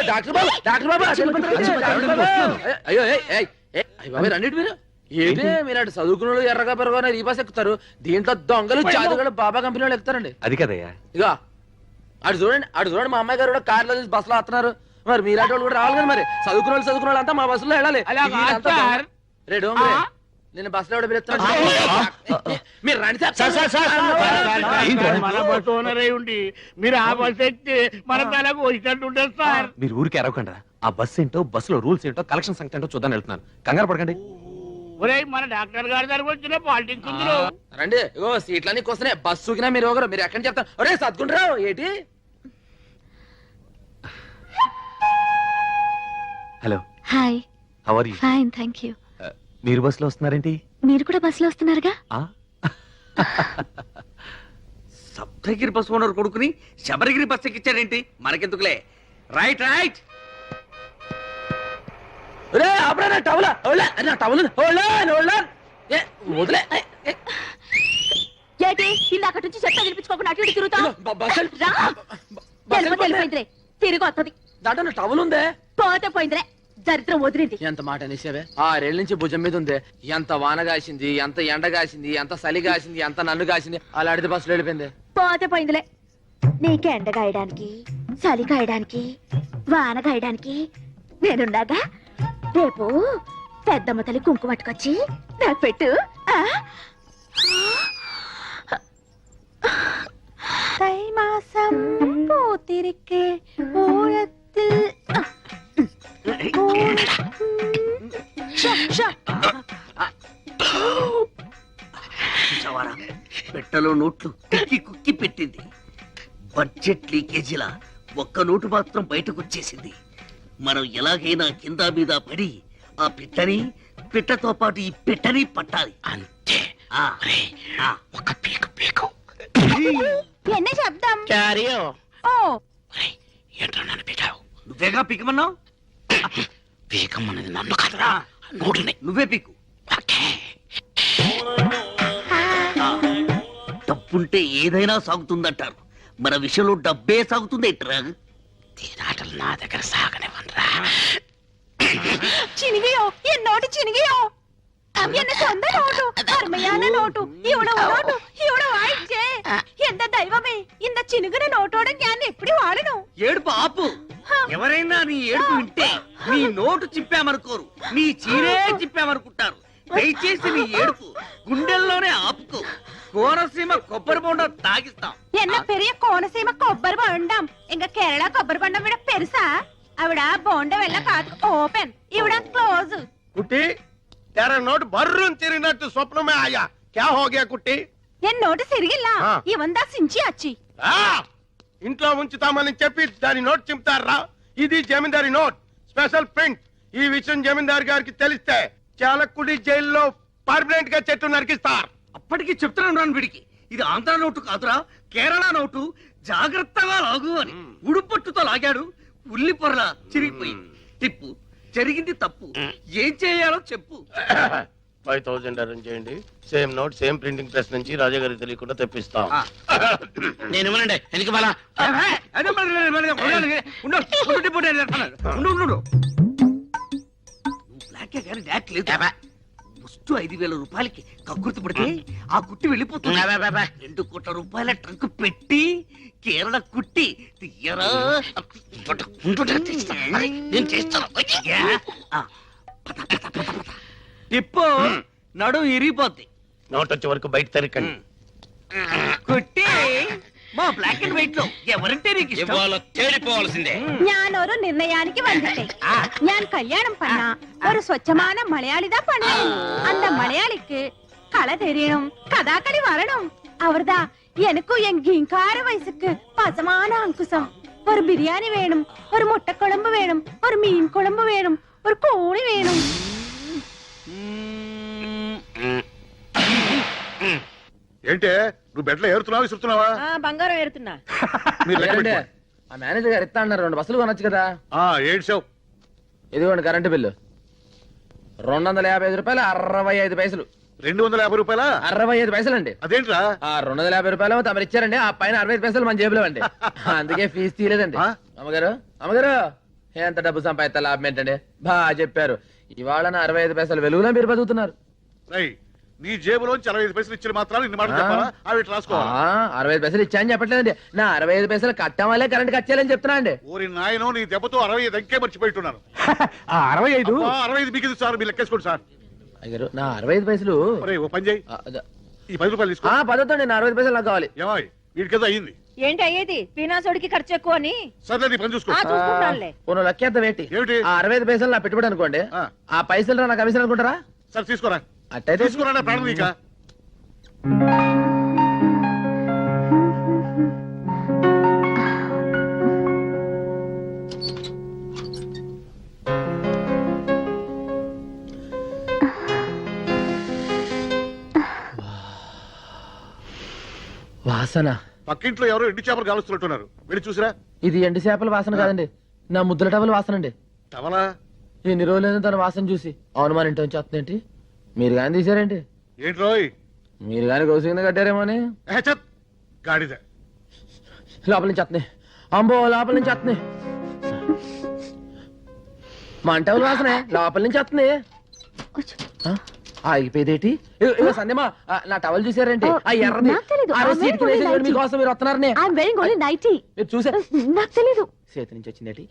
డాక్టర్ బాబు, డాక్టర్ బాబు, అయ్యో రండి మీరు. ఏంటి మీరు అటు చదువుకున్న ఎర్రగా పెరగని ఈ బస్ ఎక్కుతారు, దీంట్లో దొంగలు చాదుగాడు బాబా కంపెనీలో ఎక్కుతారండి. అది కదయ్యా. ఇక అటు చూడండి మా అమ్మాయి గారు కూడా కార్లో చూసి బస్సులో వస్తున్నారు. మరి మీలాంటి వాళ్ళు కూడా రావాలి కదా. మరి చదువుకున్న వాళ్ళు అంతా మా బస్సులో వెళ్ళాలి. నేను బస్సులో ఎవడో పిలుస్తున్నాడు. మీరు రండి సార్. మన బస్సు ఓనర్ అయి ఉండి మీరు ఆ బస్సు ఎక్కితే మన తలకు వచ్చినట్టు ఉంటుంది సార్. మీరు ఊరికి అరవకండి. ఆ బస్ ఏంటో, బస్సులో రూల్స్ ఏంటో, కలెక్షన్ సంగతి ఏంటో చూద్దాం వెళ్తున్నాను. కంగారు పడకండి. ఒరేయ్, మన డాక్టర్ గారి దగ్గరకు వచ్చిన పాలిటిక్స్ ఉంది. రండి. ఇగో సీట్లన్నీ వస్తున్నాయి. బస్సు ఊకినా మీరు ఒకరు. మీరు ఎక్కడి చెప్తారు? ఒరే సర్దుకుంటారు ఏంటి? Hello, hi. How are you? Fine, thank you. మీరు బస్సులో వస్తున్నారేంటి? మీరు కూడా బస్సులో వస్తున్నారుగా? సప్తగిరి బస్ ఓనర్ కొడుకుని శబరిగిరి బస్ ఎక్కించాడేంటి? మనకెందుకులే. Right right. అప్పుడే నా టవల నా టవల్ వదిలే. ఏంటి ఇందాక నుంచి చెత్త వినిపించుకోకుండా అటు ఇటు తిరుగుతావు? తిరిగి వస్తుంది. దాంట్లో టవల్ ఉందే. పోతే పోయిందిరే, దరిద్రం వదిలింది. ఎంత మాట అనేసేవే. 6 ఏళ్ళ నుంచి భుజం మీద ఉంది. ఎంత వాన కాసింది, ఎంత ఎండ కాసింది, ఎంత చలి కాసింది, ఎంత నన్ను కాసింది. అలాంటిది బస్సులో వెళ్ళిపోయింది. పోతే పోయిందిలే. నీకు ఎండ గాయడానికి, చలి కాయడానికి, వాన గాయడానికి నేనున్నాగా. రేపు పెద్దమ్మ తల్లి కుంకుమ పట్టుకొచ్చి నాకు పెట్టు. தை மாசம் பூத்திருக்கே ஓரத்தில் పెట్టలో నోట్లు కుక్కి కుక్కి పెట్టింది. బడ్జెట్ లీకేజీలా ఒక్క నోటు మాత్రం బయటకు వచ్చేసింది. మనం ఎలాగైనా కింద మీద పడి ఆ పిట్టని, పిట్టతో పాటు ఈ పెట్టని పట్టాలి. అంతే. ఒక పీకు పీకు. ఎన్న శబ్దం? ఓ ఏంటో నన్ను పీకావు. నువ్వేగా పీకమన్నావు. పీకమన్నది నన్ను కదరా, నోటుని. నువ్వే పీకు. డబ్బుంటే ఏదైనా సాగుతుందంటారు. మన విషయంలో డబ్బే సాగుతుంది ఏంట్రా? తీరాటలు నా దగ్గర సాగనివ్వనరా. చినిగియో എന്നോട് ചിനികിയോ എന്നെ സ്വന്തം നോട്ടു അർമയാന നോട്ടു ഇവിടെ നോട്ടു ഇവിടെ വായിച്ചേ എന്താ ദൈവമേ ఇంత చినుగున నోటోడ ഞാൻ ఎప్పుడు వాడను. ఏడుపు ఆపు. ఎవరైనా నీ ఏడుపు వింటే నీ నోటు చిప్పామనుకోరు, నీ చీరే చిప్పామనుకుంటారు. దయచేసి నీ ఏడుపు గుండెల్లోనే ఆపుకో. కోనసీమ కొబ్బరి బొండం తాగిస్తాం. ఎన్న పెరియ కోనసీమ కొబ్బరి బొండం ఇంకా కేరళ కొబ్బరి బొండం విడ పెరుసా. అవిడ బొండం వెళ్ళ కాదు ఓపెన్, ఇవిడ క్లోజ్. కుట్టి तेरा नोट बर्रुन తిరిగినట్టు స్వప్నమే ఆయా. క్యా హో గయా కుట్టి? ఎన్ నోటు సిరిగిల్లా ఇవందా సించి అచ్చి. ఇంట్లో ఉంచుతామని చెప్పి దాని నోట్ చింపుతారా? ఇది జమీందారి నోట్, స్పెషల్ ప్రింట్. ఈ విషయం జమీందారు గారికి తెలిస్తే చాలకుడి జైల్లో పర్మనెంట్ గా చెట్టు నరికిస్తారు. అప్పటికి చెప్తున్నాను రాను వీడికి, ఇది ఆంధ్ర నోటు కాదురా, కేరళ నోటు. జాగ్రత్తగా లాగు అని ఉడుపట్టుతో లాగాడు. ఉల్లి పొరలా చిరిగిపోయింది. టిప్పు జరిగింది తప్పు. ఏం చేయాలో చెప్పు. 5000 అరేంజ్ చేయండి. Same note same printing press నుంచి రాజా గారికి తెలియకుండా తెప్పిస్తాం. నేను ఇవ్వనండి. ఎందుకు మళ్ళా బ్లాకే కానీ డాక్ లేదు. ముస్టు 5000 రూపాయలకి కక్కుర్తి పడితే ఆ కుట్టి వెళ్ళిపోతుంది. 2 కోట్ల రూపాయల ట్రంక్ పెట్టి కేరళ కుట్టి తీయరా. నేను చేస్తాను. టిప్పు నడు ఇరిగిపోద్ది. నోట్ వచ్చే వరకు బయట తరికండి. కుట్టి మా బ్లాక్ అండ్ వైట్ లో ఎవరంటే నీకు ఇష్టం? తేలిపోవాల్సిందే. ഞാനൊരു നിർണയാനിക്ക് വന്നിട്ടേ ഞാൻ കല്യാണം பண்ண ഒരു സ്വച്ഛமான മലയാളിതാ பண்ணணும். அந்த மலையாளிக்கு கலை தெரியணும், கதாகளி வரணும். அவர்தா எனக்கும் என் கீங்கார வயசுக்கு பசமான அங்குசம். ஒரு பிரியாணி வேணும், ஒரு முட்டை குழம்பு வேணும், ஒரு மீன் குழம்பு வேணும், ஒரு கோழி வேணும். ఏంటే నువ్వు బెడ్లో ఏరుతున్నావా విసురుతున్నావా? బంగారం ఏరుతున్నా. మీరు లెక్క ఏంటండి? పెట్టుకో. ఆ మేనేజర్ గారు ఇస్తా అన్నారు 2 బస్సులు కొనొచ్చు కదా. ఏడ్చావు. ఇదిగోండి కరెంటు బిల్లు 255 రూపాయలు 65 పైసలు. 250 రూపాయలా? 65 పైసలు అండి. అదేంట్రా? 250 రూపాయలు తమరు ఇచ్చారండి. ఆ పైన 65 పైసలు మన జేబులో అండి. అందుకే ఫీజు తీయలేదండి. అమ్మగారు అమ్మగారు ఎంత డబ్బు సంపాదిస్తా లాభం ఏంటండి? బాగా చెప్పారు. ఇవాళ 65 పైసలు వెలుగులో మీరు బతుకుతున్నారు. నీ జేబులోంచి 65 పైసలు ఇచ్చిన మాత్రాలు ఇన్ని మాటలు చెప్పాలా? అవి రాసుకోవాలి. 65 పైసలు ఇచ్చాయని చెప్పట్లేదండి. నా 65 పైసలు కట్టం వల్లే కరెంట్ కట్టాలని చెప్తున్నా అండి. ఓరి నాయనో, నీ దెబ్బతో 65 అంకే మర్చిపోయిట్టున్నాను. 65 65 మీకు సార్, మీరు లెక్కేసుకోండి సార్. అయ్యారు నా 65 పైసలు. ఒరేయ్, ఓ పని చేయి, ఈ 10 రూపాయలు తీసుకో. పదవుతండి, నా 65 పైసలు నాకు కావాలి. ఏమాయ్ వీడికేదో అయ్యింది. ఏంటి అయ్యేది? పీనాసోడికి ఖర్చు ఎక్కువ అని. సర్లే, నీ పని చూసుకో. చూసుకుంటానులే. లెక్కేద్దాం ఏంటి? 65 పైసలు నా పెట్టుబడి అనుకోండి, ఆ పైసలు నా కమిషన్ అనుకుంటారా? సరే తీసుకోరా. అట్టయితే తీసుకోరా ప్రాణం నీక. వాసన. పక్కింట్లో ఎవరో ఎండు చేపలు కాలుస్తున్నట్టున్నారు, వెళ్ళి చూసిరా. ఇది ఎండు చేపల వాసన కాదండి, నా ముద్దుల టవల వాసన అండి. టవలా? ఎన్ని రోజులైనా తన వాసన చూసి అవును ఇంటి నుంచి వస్తుందేంటి? మీరు కానీ తీసారేంటి? ఏంట్రోయ్, మీరు కానీ గౌసు కింద కట్టారేమో అని. గాడిద లోపల నుంచి వస్తున్నాయి, అంబో లోపల నుంచి వస్తున్నాయి. మంటవుల వాసనే లోపల నుంచి వస్తుంది. ఆగిపోయేదేటి? సందేమా నా టవల్ చూసారంటే ఆ ఎర్రది మీకోసం మీరు వస్తున్నారని మీరు చూసారు. నాకు తెలీదు. చేతి నుంచి వచ్చిందేటి?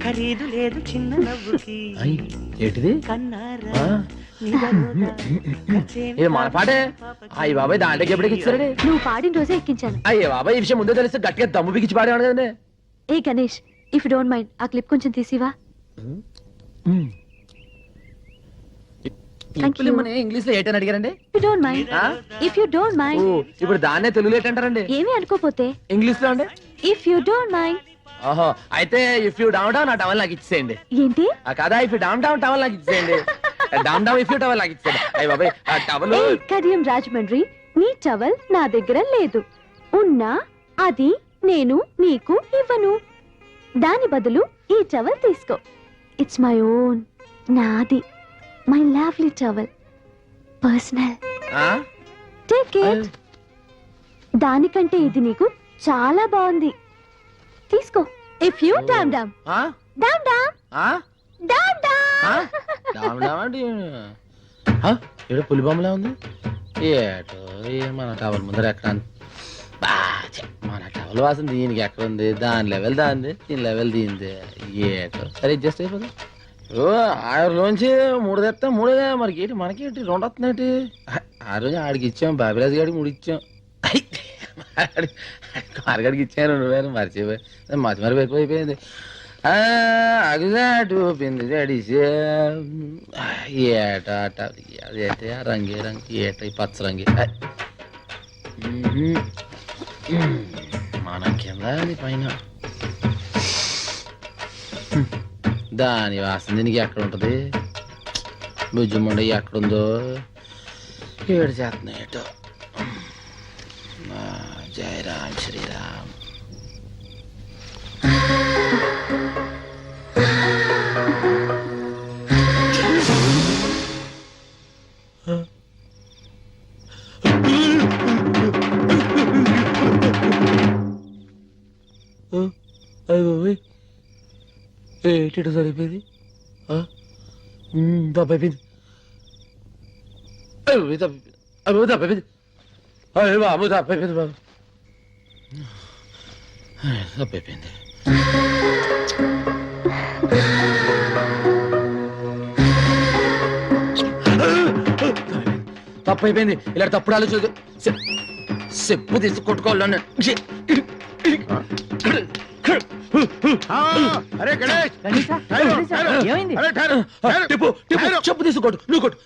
ఖరీదు లేదు చిన్న నవ్వుకి. ఏంటిది? ఏ మన పాటే? అయ్యి బాబాయ్ దాంట్లోకి ఎప్పటికి ఇచ్చారండి? నువ్వు పాడిన రోజే ఎక్కించాను. అయ్యే బాబాయ్, ఈ విషయం ముందే తెలిస్తే గట్టిగా దమ్ము బిగించి పాడేవాడు కదండి. ఏ గణేష్, ఇఫ్ డోంట్ మైండ్ ఆ క్లిప్ కొంచెం తీసివా? ఇంగ్లీష్ లో ఏంటని అడిగారండి? If you don't mind. ఇప్పుడు దాన్నే తెలుగులో ఏంటంటారండి? ఏమీ అనుకోపోతే ఇంగ్లీష్ లో అండి. If you don't mind. ఓహో, అయితే ఇఫ్ యూ డౌన్ డౌన్ ఆ టవల్ నాకు ఇచ్చేయండి. ఏంటి? కదా if you down down towel నాకు ఇచ్చేయండి. Down down if you towel నాకు ఇచ్చేయండి. అయ్య బాబాయ్, ఆ టవల్. కడియం రాజమండ్రి, నీ టవల్ నా దగ్గర లేదు. ఉన్నా అది నేను నీకు ఇవ్వను. దాని బదులు ఈ టవల్ తీసుకో. ఇట్స్ మై ఓన్, నాది. My lovely towel, personal. Take it. దానికంటే ఇది నీకు చాలా బాగుంది, తీసుకో. If you down down down down down down. ఏదో పులి బొమ్మలా ఉంది. ఏటో మన టవల్ ముందర ఎక్కడ? మన టవల్ వాసన దీనికి ఎక్కడ ఉంది? దాని లెవెల్ దాంది, దీని లెవెల్ దీంది. ఏటో సరే అడ్జస్ట్ అయిపోతుంది. ఆరులోంచి 3 తెస్తా, 3 మరి ఏంటి మనకేంటి 2 వస్తున్నాయి? ఆ రోజు ఆడికి ఇచ్చాం, బాబిరాజు గారికి 3 ఇచ్చాం, మార్గాడికి ఇచ్చాను 2 మర్చిపోయి మతి ఎక్కువైపోయింది. అగుదాటు పిండి జడిసి ఏట అదేంటి ఆ రంగి రంగి ఏట పచ్చ రంగి మన కింద పైన. దాని వాసన దీనికి ఎక్కడ ఉంటది? భుజముండ ఎక్కడుందో ఏడు చేస్తున్నాయి. ఏటో జై రామ్ శ్రీరామ్. ఏంటి సరిపోయింది? తప్పైపోయింది, తప్పైపోయింది బాబు, తప్పైపోయింది బాబు, తప్పైపోయింది. తప్పైపోయింది. ఇలా తప్పుడు ఆలోచన చెప్పు తీసి కొట్టుకోవాలని. అరే గణేష్, ఏమైంది? చెప్పు తీసుకోడు, నువ్వు కొట్టు.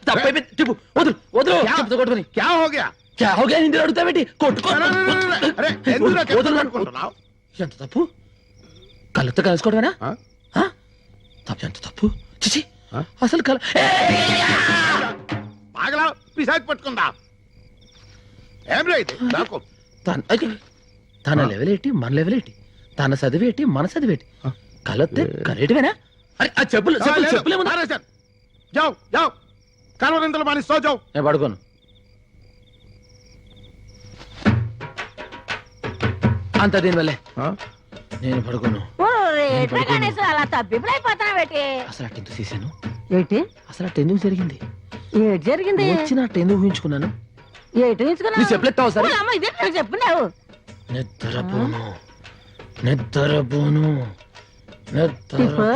తప్పైపోయింది, చెప్పు వదులు వదులు, చెప్పుతో కొట్టుకుని. క్యా హో గయా? క్యా హో గయా హిందీలో అడుగుతావేంటి? కొట్టుకో. ఎంత తప్పు? కళ్ళతో కలుసుకోవడమేనా? తప్పు, ఎంత తప్పు. చిచి, అసలు కల ఆగలా, పిశాచి పట్టుకుందా? ఏం రైతే నాకు తన లెవెల్ ఏంటి, మన లెవెల్ ఏంటి? తన చదివేటి, మన చదివేటి? కలొత్తే కలేటివేనా? చెప్పులు చెప్పులేము. జావ్ జావ్, కలవరింతలు మాని సో జావ్. నేను పడుకోను. అంత దీని వల్లే నేను పడుకోను. అలా తబ్బిబ్బులైపోతావేటి? అసలు అటు ఎందుకు చేశాను? ఏంటి అసలు అటు ఎందుకు జరిగింది? ఏటి జరిగింది? వచ్చినట్టు ఎందుకు ఊహించుకున్నాను? ఏటి ఊహించుకున్నావు? చెప్పలేస్తావు సరే. చెప్పినావు. నిద్రపోను, నిద్రపోను, టిప్పు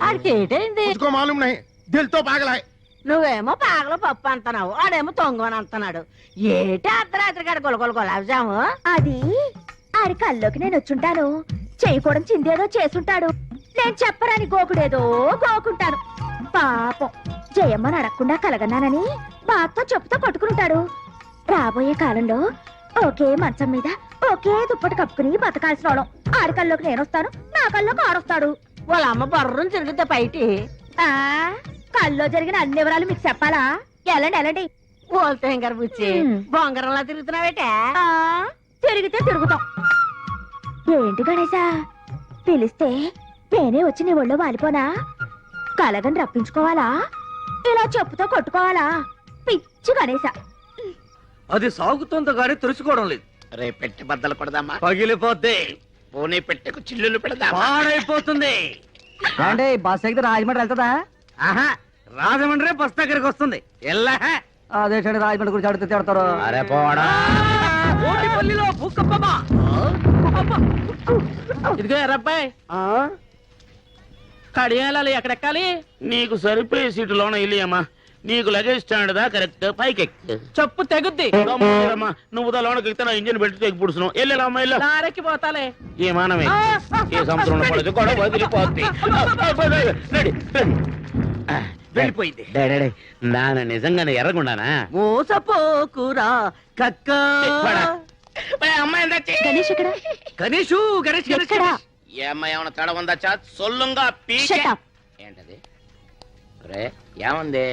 ఆడికి ఏటైంది उसको मालूम नहीं दिल तो पागल है నువ్వేమో పాగల పప్పు అంటున్నావు ఆడేమో తొంగని అంటున్నాడు ఏటి అర్ధరాత్రి గడ గొలగొల గులాబ్జాము అది ఆడి కల్లోకి నేను వచ్చుంటాను చేయకూడదు చిందేదో చేసుంటాడు నేను చెప్పరాని గోకుడేదో గోకుంటాను పాపం జయమ్మని అడగకుండా కలగన్నానని బాతో చెప్పుతో కొట్టుకుంటాడు రాబోయే కాలంలో ఒకే మంచం మీద ఒకే దుప్పటి కప్పుకుని బతకాల్సిన వాళ్ళం ఆడి కల్లోకి నేను వస్తాను నా కల్లోకి ఆడొస్తాడు వాళ్ళ అమ్మ బర్రం తిరిగితే బయటి ఆ కల్లో జరిగిన అన్ని వివరాలు మీకు చెప్పాలా ఎలాండి ఎలాండి ఓల్తే గారు బుచ్చి బొంగరంలా తిరుగుతున్నావేటే తిరిగితే తిరుగుతాం ఏంటి గణేశా పిలిస్తే నేనే వచ్చి నీ ఒళ్ళో వాలిపోనా కలగని రప్పించుకోవాలా ఇలా చెప్పుతో కొట్టుకోవాలా పిచ్చి గణేశా అది సాగుతుందో గానీ తెలుసుకోవడం లేదు రే పెట్టి బద్దలు కొడదామా పగిలిపోద్ది పోనీ పెట్టెకు చిల్లులు పెడదామా పాడైపోతుంది అంటే బస్ ఎక్కితే రాజమండ్రి వెళ్తుందా ఆహా రాజమండ్రి బస్ దగ్గరికి వస్తుంది ఎల్లా అదే రాజమండ్రి గురించి అడిగితే తిడతారు అరే పోడా ఓటిపల్లిలో భూకంపమా ఇదిగో ఎర్రబ్బాయి కడియాలి ఎక్కడెక్కాలి నీకు సరిపోయే సీటులోన ఇల్లియమ్మా నీకు లగేజ్ స్టాండ్ దా కరెక్ట్ పైకి చెప్పు తెగుద్ది నువ్వు లోనకి ఎక్కితే నా ఇంజిన్ పెట్టి తెగి పుడుస్తున్నావు వెళ్ళామా వెళ్ళా నారెక్కి పోతాలే ఏ మానమే ఏ సంవత్సరంలో పడదు కూడా వదిలిపోద్ది వెళ్ళిపోయింది నాన్న నిజంగానే ఎర్రగుండానా మోసపోకురా కక్క అమ్మాయి గణేష్ ఎక్కడ గణేషు గణేష్ గణేష్ ఏ అమ్మాయి ఏమన్నా తడ ఉందా చా సొల్లుంగా ఏంటది రే ఏముంది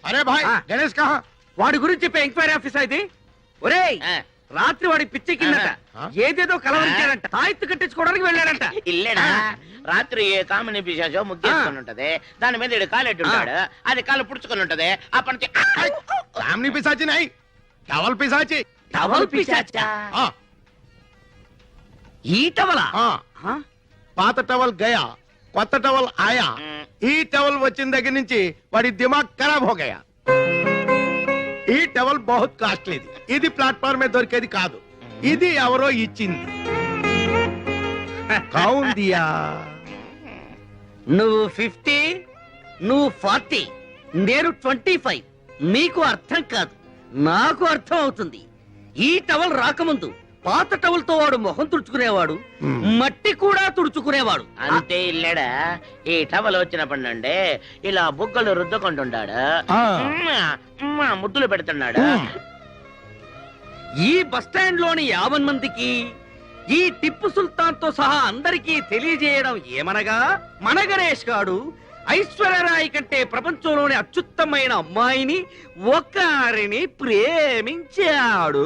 अरे भाई गणेश कहाँ వాడి గురించి చెప్పే ఎంక్వైరీ ఆఫీసర్ ఇది ఒరేయ్ రాత్రి వాడి పిచ్చి కిందట ఏదేదో కలవరించాడంట తాయెత్తు కట్టించుకోవడానికి వెళ్ళాడంట ఇల్లేడా రాత్రి ఏ కామిని పిశాచో ముగ్గేసుకొని ఉంటది దాని మీద ఈడు కాలెట్టు ఉంటాడు అది కాలు పుడుచుకొని ఉంటది అప్పటి నుంచి कामनी पिसाची नहीं टवल पिसाची టవల్ పిశాచా ఈ టవలా పాత టవల్ గయా కొత్త టవల్ ఆయా ఈ టవల్ వచ్చిన దగ్గర నుంచి వాడి దిమాగ్ ఖరాబ్ హో గయా ఈ టవల్ బహుత్ కాస్ట్లీది ఇది ప్లాట్ఫామ్ మీద దొరికేది కాదు ఇది ఎవరో ఇచ్చింది కౌన్ దియా నువ్వు 50 నువ్వు 40 నేను 25 మీకు అర్థం కాదు నాకు అర్థం అవుతుంది ఈ టవల్ రాకముందు పాత టవల్ తో వాడు మొహం తుడుచుకునేవాడు మట్టి కూడా తుడుచుకునేవాడు అంతే ఇల్లేడా ఈ టవల్ వచ్చినప్పటి నుండి ఇలా బుగ్గలు రుద్దుకుంటున్నాడు ముద్దులు పెడుతున్నాడు ఈ బస్ స్టాండ్ లోని 50 మందికి ఈ టిప్పు సుల్తాన్ తో సహా అందరికీ తెలియజేయడం ఏమనగా మన గణేష్ గాడు ఐశ్వర్యరాయ్ కంటే ప్రపంచంలోని అత్యుత్తమైన అమ్మాయిని ఒక్కరిని ప్రేమించాడు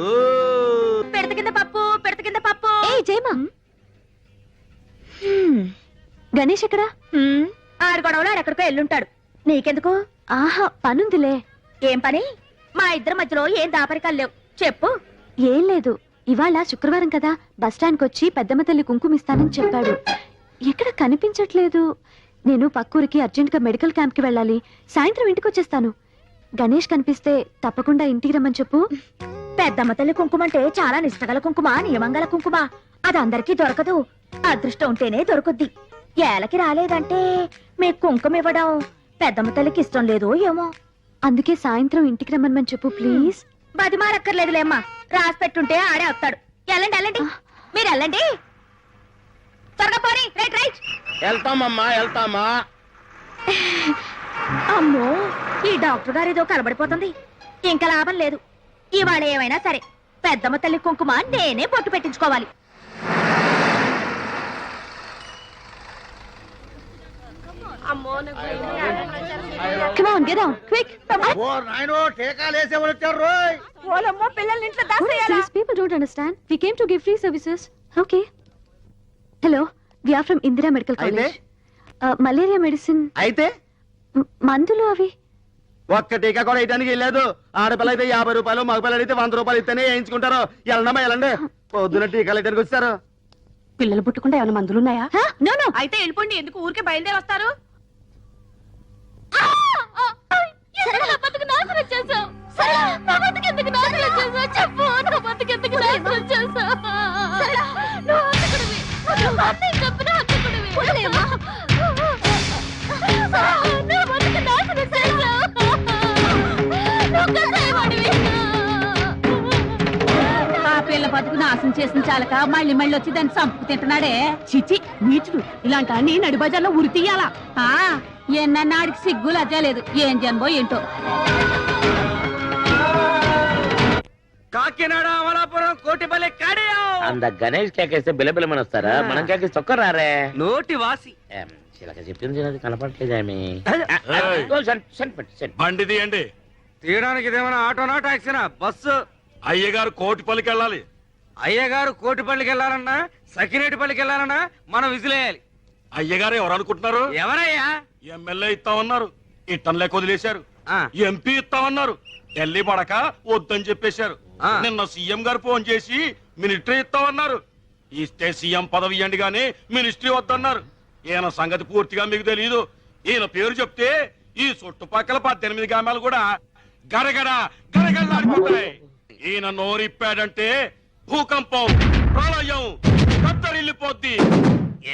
పెడత కింద పప్పు పెడత కింద పప్పు ఏ జయమా గణేష్ ఎక్కడ ఆడు గొడవలో ఆడెక్కడికో ఎల్లుంటాడు నీకెందుకు ఆహా పనుందిలే ఏం పని మా ఇద్దరి మధ్యలో ఏం దాపరికాలు లేవు చెప్పు ఏం లేదు ఇవాళ శుక్రవారం కదా బస్టాండ్కి వచ్చి పెద్దమ్మ తల్లి కుంకుమిస్తానని చెప్పాడు ఎక్కడ కనిపించట్లేదు నేను పక్కూరికి అర్జెంట్గా మెడికల్ క్యాంప్కి వెళ్ళాలి సాయంత్రం ఇంటికి వచ్చేస్తాను గణేష్ కనిపిస్తే తప్పకుండా ఇంటికి రమ్మని చెప్పు పెద్దమ్మ తల్లి కుంకుమ అంటే చాలా నిష్టగల కుంకుమ నియమంగల కుంకుమ అది అందరికీ దొరకదు అదృష్టం ఉంటేనే దొరుకుద్ది ఏలకి రాలేదంటే మీకు కుంకుమ ఇవ్వడం పెద్దమ్మ తల్లికి ఇష్టం లేదో ఏమో అందుకే సాయంత్రం ఇంటికి రమ్మని చెప్పు ప్లీజ్ బతిమాలక్కర్లేదులేమ్మా రాసి పెట్టుంటే ఆడే వస్తాడు వెళ్ళండి వెళ్ళండి మీరు వెళ్ళండి త్వరగా పోనీ రైట్ రైట్ వెళ్తామమ్మా వెళ్తామా అమ్మో ఈ డాక్టర్ గారు ఏదో కలబడిపోతుంది ఇంకా లాభం లేదు ఇవాళ ఏమైనా సరే పెద్దమ్మ తల్లి కుంకుమ నేనే పొట్టు పెట్టించుకోవాలి Come on, get down, quick. ఓలమ్మో పిల్లల్ని ఇంట్లో దాసేయాలా These people don't understand. We came to give free services. Okay. Hello, we are from Indira Medical College. Malaria medicine. అయితే మందులు అవి ఒక్క టీకా కూడా వేయడానికి వెళ్ళలేదు ఆడపిల్ల అయితే 50 రూపాయలు మగపిల్లలు అయితే 100 రూపాయలు ఇస్తేనే వేయించుకుంటారు వెళ్ళండమ్మా వెళ్ళండి పొద్దున టీకాలు వేయడానికి వచ్చారు పిల్లలు పుట్టుకుంటే ఏమైనా మందులు ఉన్నాయా నో నో అయితే వెళ్ళిపోండి ఎందుకు ఊరికే బయలుదేరి వస్తారు చేసిన చాలక మళ్ళీ మళ్ళీ వచ్చి దాన్ని చంపుకు తింటున్నాడే. చిచి నీచుడు, ఇలాంటి అన్ని నడి బజార్లో ఉరి తీయాలా? ఎన్నన్నాడికి సిగ్గు లజ్జా లేదు. ఏం జన్మో ఏంటో. కాకినాడ అమలాపురం కోటిపల్లి కడియం అంద గణేష్ కేకేస్తే బిలబిలమని వస్తారా? మనం కేకేస్తే ఒక్క రారే. నోటి వాసి చిలక చెప్పింది అది కనపడట్లేదేమి. బండి తీయండి. తీయడానికి ఇదేమైనా ఆటోనా టాక్సీనా? బస్సు. అయ్యగారు కోటిపల్లికి వెళ్ళాలి. అయ్యగారు కోటిపల్లికి వెళ్ళాలన్నా సకినేటిపల్లికి వెళ్ళాలన్నా మనం విసిలేయాలి. అయ్యగారు ఎవరు అనుకుంటున్నారు? ఎవరయ్యా? ఎమ్మెల్యే ఇస్తామన్నారు, ఇట్టంలే వదిలేశారు. ఎంపీ ఇస్తామన్నారు, ఢిల్లీ పడక వద్దని చెప్పేశారు. నిన్న సీఎం గారు ఫోన్ చేసి మినిస్ట్రీ ఇస్తామన్నారు. ఇస్తే సీఎం పదవి ఇవ్వండి గానీ మినిస్ట్రీ వద్దన్నారు. ఈయన సంగతి పూర్తిగా మీకు తెలియదు. ఈయన పేరు చెప్తే ఈ చుట్టుపక్కల 18 గ్రామాలు కూడా గడగడ గడగడలాడిపోతాయి. ఈయన నోరిప్పాడంటే భూకంపం, ప్రళయం, కత్తరిల్లిపోద్ది.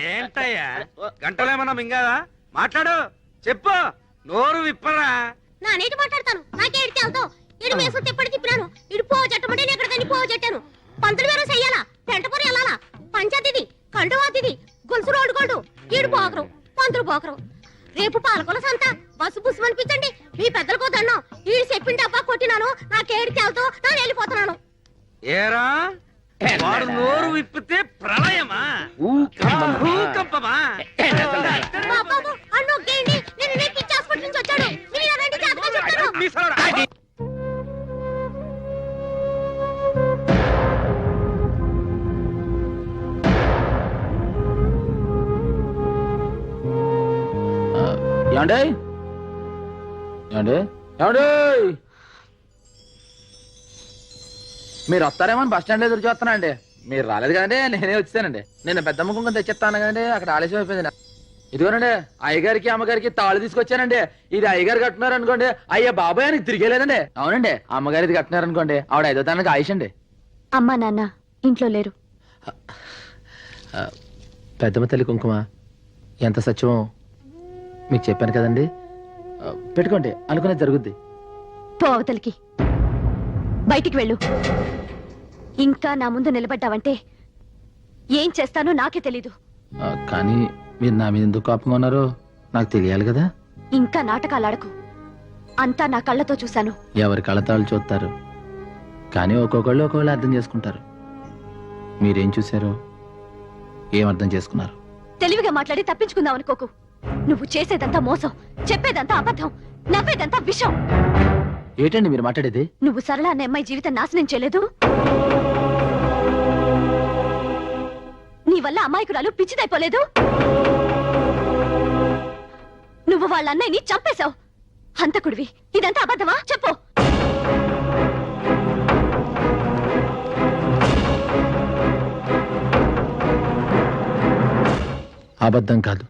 ఏంటయ్యా గంటలేమన్నా మింగాదా? మాట్లాడు, చెప్పు, నోరు విప్పరా. నా నీటి మాట్లాడతాను. నాకేడితే వెళ్తావు. ఇడు మేసం తిప్పటి తిప్పినాను. ఇడు పో చెట్టమంటే నేను ఎక్కడికని పో చెట్టాను. పంతులు వేరే చెయ్యాలా, పెంటపూరి వెళ్ళాలా, పంచాయతీది, కండువాతిది, గొలుసు రోడ్డు కొడు, ఈడు పోకరు, పంతులు పోకరు. రేపు పాలకొల సంత, బస్సు బుస్సు అనిపించండి. మీ పెద్దలకు దండం. ఈడు చెప్పిండి అబ్బా కొట్టినాను. నాకేడితే వెళ్తావు, నేను వెళ్ళిపోతున్నాను. ఏరా వాడు నోరు విప్పితే ప్రళయమా, భూకంపమా? బాబు అన్ను ఒకేయండి. నేను రేపు పిచ్చి హాస్పిటల్ నుంచి వచ్చాడు. మీరు ఇలా రండి, జాతకం చెప్తాను. ఏమండి ఏమండి ఏమండి మీరు వస్తారేమో బస్ స్టాండ్ ఎదురు చూస్తున్నా అండి. మీరు రాలేదు కదండి, నేనే వచ్చానండి. నేను పెద్ద ముఖం తెచ్చిస్తాను కదండి, అక్కడ ఆలస్యం అయిపోయింది. ఇదిగోనండి అయ్యగారికి అమ్మగారికి తాళి తీసుకొచ్చానండి. ఇది అయ్యగారు కట్టున్నారు అనుకోండి, అయ్యా బాబాయ్ అని తిరిగేలేదండి. అవునండి, అమ్మగారు ఇది కట్టినారు అనుకోండి, ఆవిడ 5వ తారీఖుకి ఆయుష్ అండి. అమ్మా నాన్న ఇంట్లో లేరు. పెద్దమ్మ తల్లి కుంకుమ ఎంత సత్యమో మీకు చెప్పాను కదండి. పెట్టుకోండి, అనుకునేది జరుగుద్ది. పో అవతలికి, బయటికి వెళ్ళు. ఇంకా నా ముందు నిలబడ్డావంటే ఏం చేస్తానో నాకే తెలీదు. కానీ మీరు నా మీద ఎందుకు కోపంగా ఉన్నారో నాకు తెలియాలి కదా. ఇంకా నాటకాలాడకు. అంతా నా కళ్ళతో చూశాను. ఎవరి కళ్ళతాళ్ళు చూస్తారు, కానీ ఒక్కొక్కళ్ళు ఒక్కొక్కళ్ళు అర్థం చేసుకుంటారు. మీరేం చూశారో ఏం అర్థం చేసుకున్నారు? తెలివిగా మాట్లాడి తప్పించుకుందాం అనుకోకు. నువ్వు చేసేదంతా మోసం, చెప్పేదంతా అబద్ధం, నవ్వేదంతా విషం. ఏంటండి మీరు మాట్లాడేది? నువ్వు సరళ అనే అమ్మాయి జీవితం నాశనం చేయలేదు. నీ వల్ల అమాయకురాలు పిచ్చిదైపోలేదు. నువ్వు వాళ్ళ అన్నయ్యని చంపేశావు. హంతకుడివి. ఇదంతా అబద్ధమా? చెప్పు. అబద్ధం కాదు.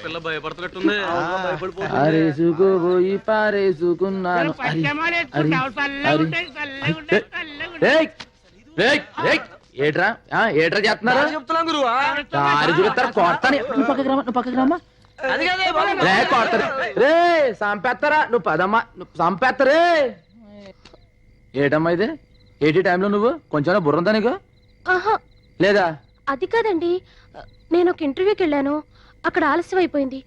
పిల్ల భయపడుతున్నట్టుంది. అరేసుకోబోయి పారేసుకున్నాను. ఏట్రా ఏట్రా చేస్తున్నారు? చెప్తున్నాను గురువా. రే సంపేస్తారా నువ్వు పదమ్మా, నువ్వు సంపేత్తరే. ఏటమ్మా ఇది? ఏటి టైంలో నువ్వు కొంచెం బుర్రంతా నీకు లేదా? అది కాదండి, నేను ఒక ఇంటర్వ్యూకి వెళ్ళాను. అక్కడ ఆలస్యం అయిపోయింది.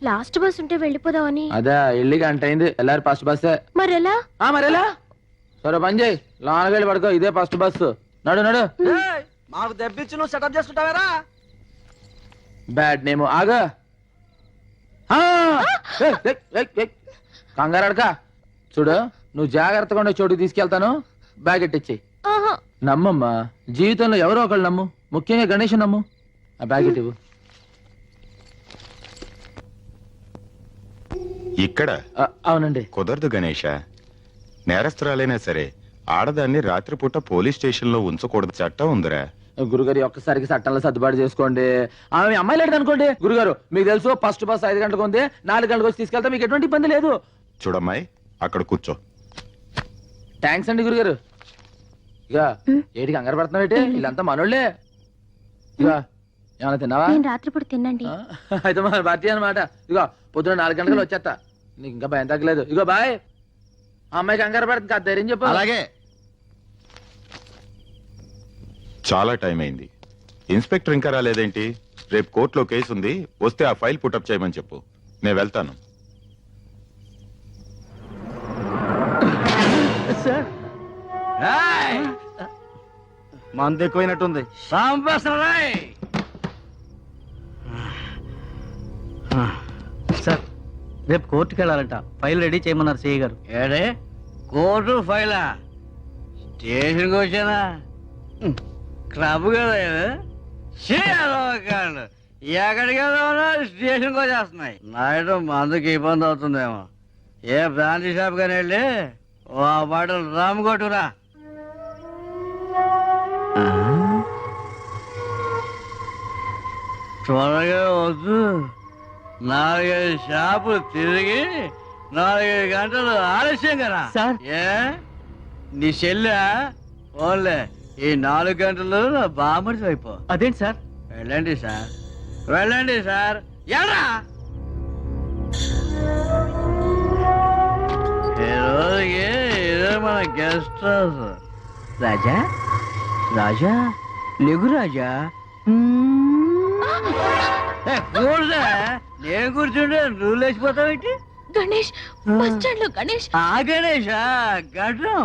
లాస్ట్ బస్ ఉంటే వెళ్ళిపోదామని. అదే వెళ్ళి గంట అయింది. వెళ్ళారు ఫస్ట్ బస్సే. మరెలా? మరెలా? సరే పని చేయి, లోనకెళ్ళి పడుకో. ఇదే ఫస్ట్ బస్సు. నడు నడు. మాకు దెబ్బిచ్చి నువ్వు సెటప్ చేసుకుంటావేరా? Bad name. ఆగా కంగారు అడక. చూడు, నువ్వు జాగ్రత్తగా ఉండే చోటుకి తీసుకెళ్తాను. బ్యాగ్ ఎట్టిచ్చేయి. నమ్మమ్మా, జీవితంలో ఎవరో ఒకళ్ళు నమ్ము, ముఖ్యంగా గణేష్ నమ్ము. ఆ బ్యాగ్ ఇవ్వు. ఇక్కడ అవునండి. కుదరదు గణేష. నేరస్తురాలైనా సరే ఆడదాన్ని రాత్రిపూట పోలీస్ స్టేషన్ లో ఉంచకూడదు, చట్టం ఉందిరా. గురుగారు ఒక్కసారికి చట్టంలో సర్దుబాటు చేసుకోండి. ఆమె అమ్మాయి లేదు అనుకోండి. గురుగారు మీకు తెలుసు, ఫస్ట్ బస్ 5 గంటలకు ఉంది. 4 గంటలకు వచ్చి తీసుకెళ్తే మీకు ఎటువంటి ఇబ్బంది లేదు. చూడమ్మాయి, అక్కడ కూర్చో. థ్యాంక్స్ అండి గురుగారు. ఇక ఏటికి కంగారు పడుతున్నావు ఏంటి? వీళ్ళంతా మనోళ్లే. ఇక ఏమన్నా తిన్నావా? రాత్రిపూట తినండి. అయితే మన భారతీయ అనమాట. ఇగో పొద్దున 4 గంటలకు వచ్చేస్తా. నీకు ఇంకా భయం తగ్గలేదు. ఇగో బాయ్. అమ్మాయి కంగారు పడుతుంది, ధైర్యం చెప్పు. అలాగే. చాలా టైం అయింది. ఇన్స్పెక్టర్ ఇంకా రాలేదేంటి? రేపు కోర్టులో కేసు ఉంది, వస్తే ఆ ఫైల్ పుటప్ చేయమని చెప్పు. నేను వెళ్తాను. మంది ఎక్కువైనట్టుంది. సార్ రేపు కోర్టుకి వెళ్ళాలంట, ఫైల్ రెడీ చేయమన్నారు సిఐ గారు. ఏడే కోర్టు ఫైలా? స్టేషన్కి వచ్చానా? క్లబ్ కదా చేయాలి. ఎక్కడికి వెళ్దామన్నా స్టేషన్కి వచ్చేస్తున్నాయి. నైట్ మందుకి ఇబ్బంది అవుతుందేమో. ఏ బ్రాంచీ షాప్ కానీ వెళ్ళి ఓ బాటలు రామ్ కొట్టురా. త్వరగా వద్దు, 4-5 షాపులు తిరిగి 4-5 గంటలు ఆలస్యం కదా సార్. ఏ నీ చెల్లె ఓన్లే ఈ 4 గంటలు నా బామర్ది అయిపో. అదేంటి సార్? వెళ్ళండి సార్, వెళ్ళండి సార్. ఎలా ఈ రోజుకి ఇదే మన గెస్ట్ హౌస్. రాజా రాజా లేగు రాజా. కూర్చో, నేను కూర్చుంటే నువ్వు లేచిపోతావు ఏంటి? గణేష్ బస్ స్టాండ్ లో గణేష్. ఆ గణేష్ గడ్డం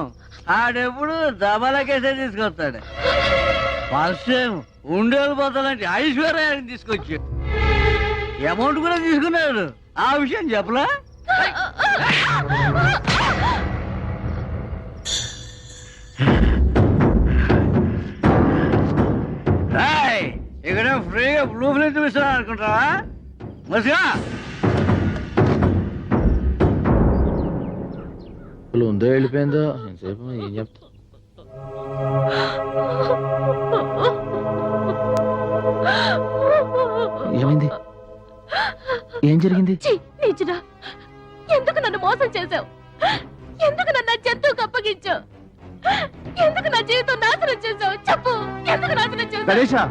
ఆడెప్పుడు దబాలకేసే తీసుకొస్తాడు. ఫస్ట్ టైం ఉండేలు పోతానంటే ఐశ్వర్యాన్ని తీసుకొచ్చి అమౌంట్ కూడా తీసుకున్నాడు. ఆ విషయం చెప్పలా? ఇక్కడ ఫ్రీగా బ్లూ ఫిల్మ్ చూపిస్తున్నా అనుకుంటావా? మసిగా ఉందో వెళ్ళిపోయిందో ఎంతసేపు ఏం చెప్తా. ఏమైంది? ఏం జరిగింది? నీచుడా, ఎందుకు నన్ను మోసం చేశావు? ఎందుకు నన్ను జంతువుకు అప్పగించావు? ఎందుకు నా జీవితం నాశనం చేశావు? చెప్పు, ఎందుకు నాశనం చేశావు?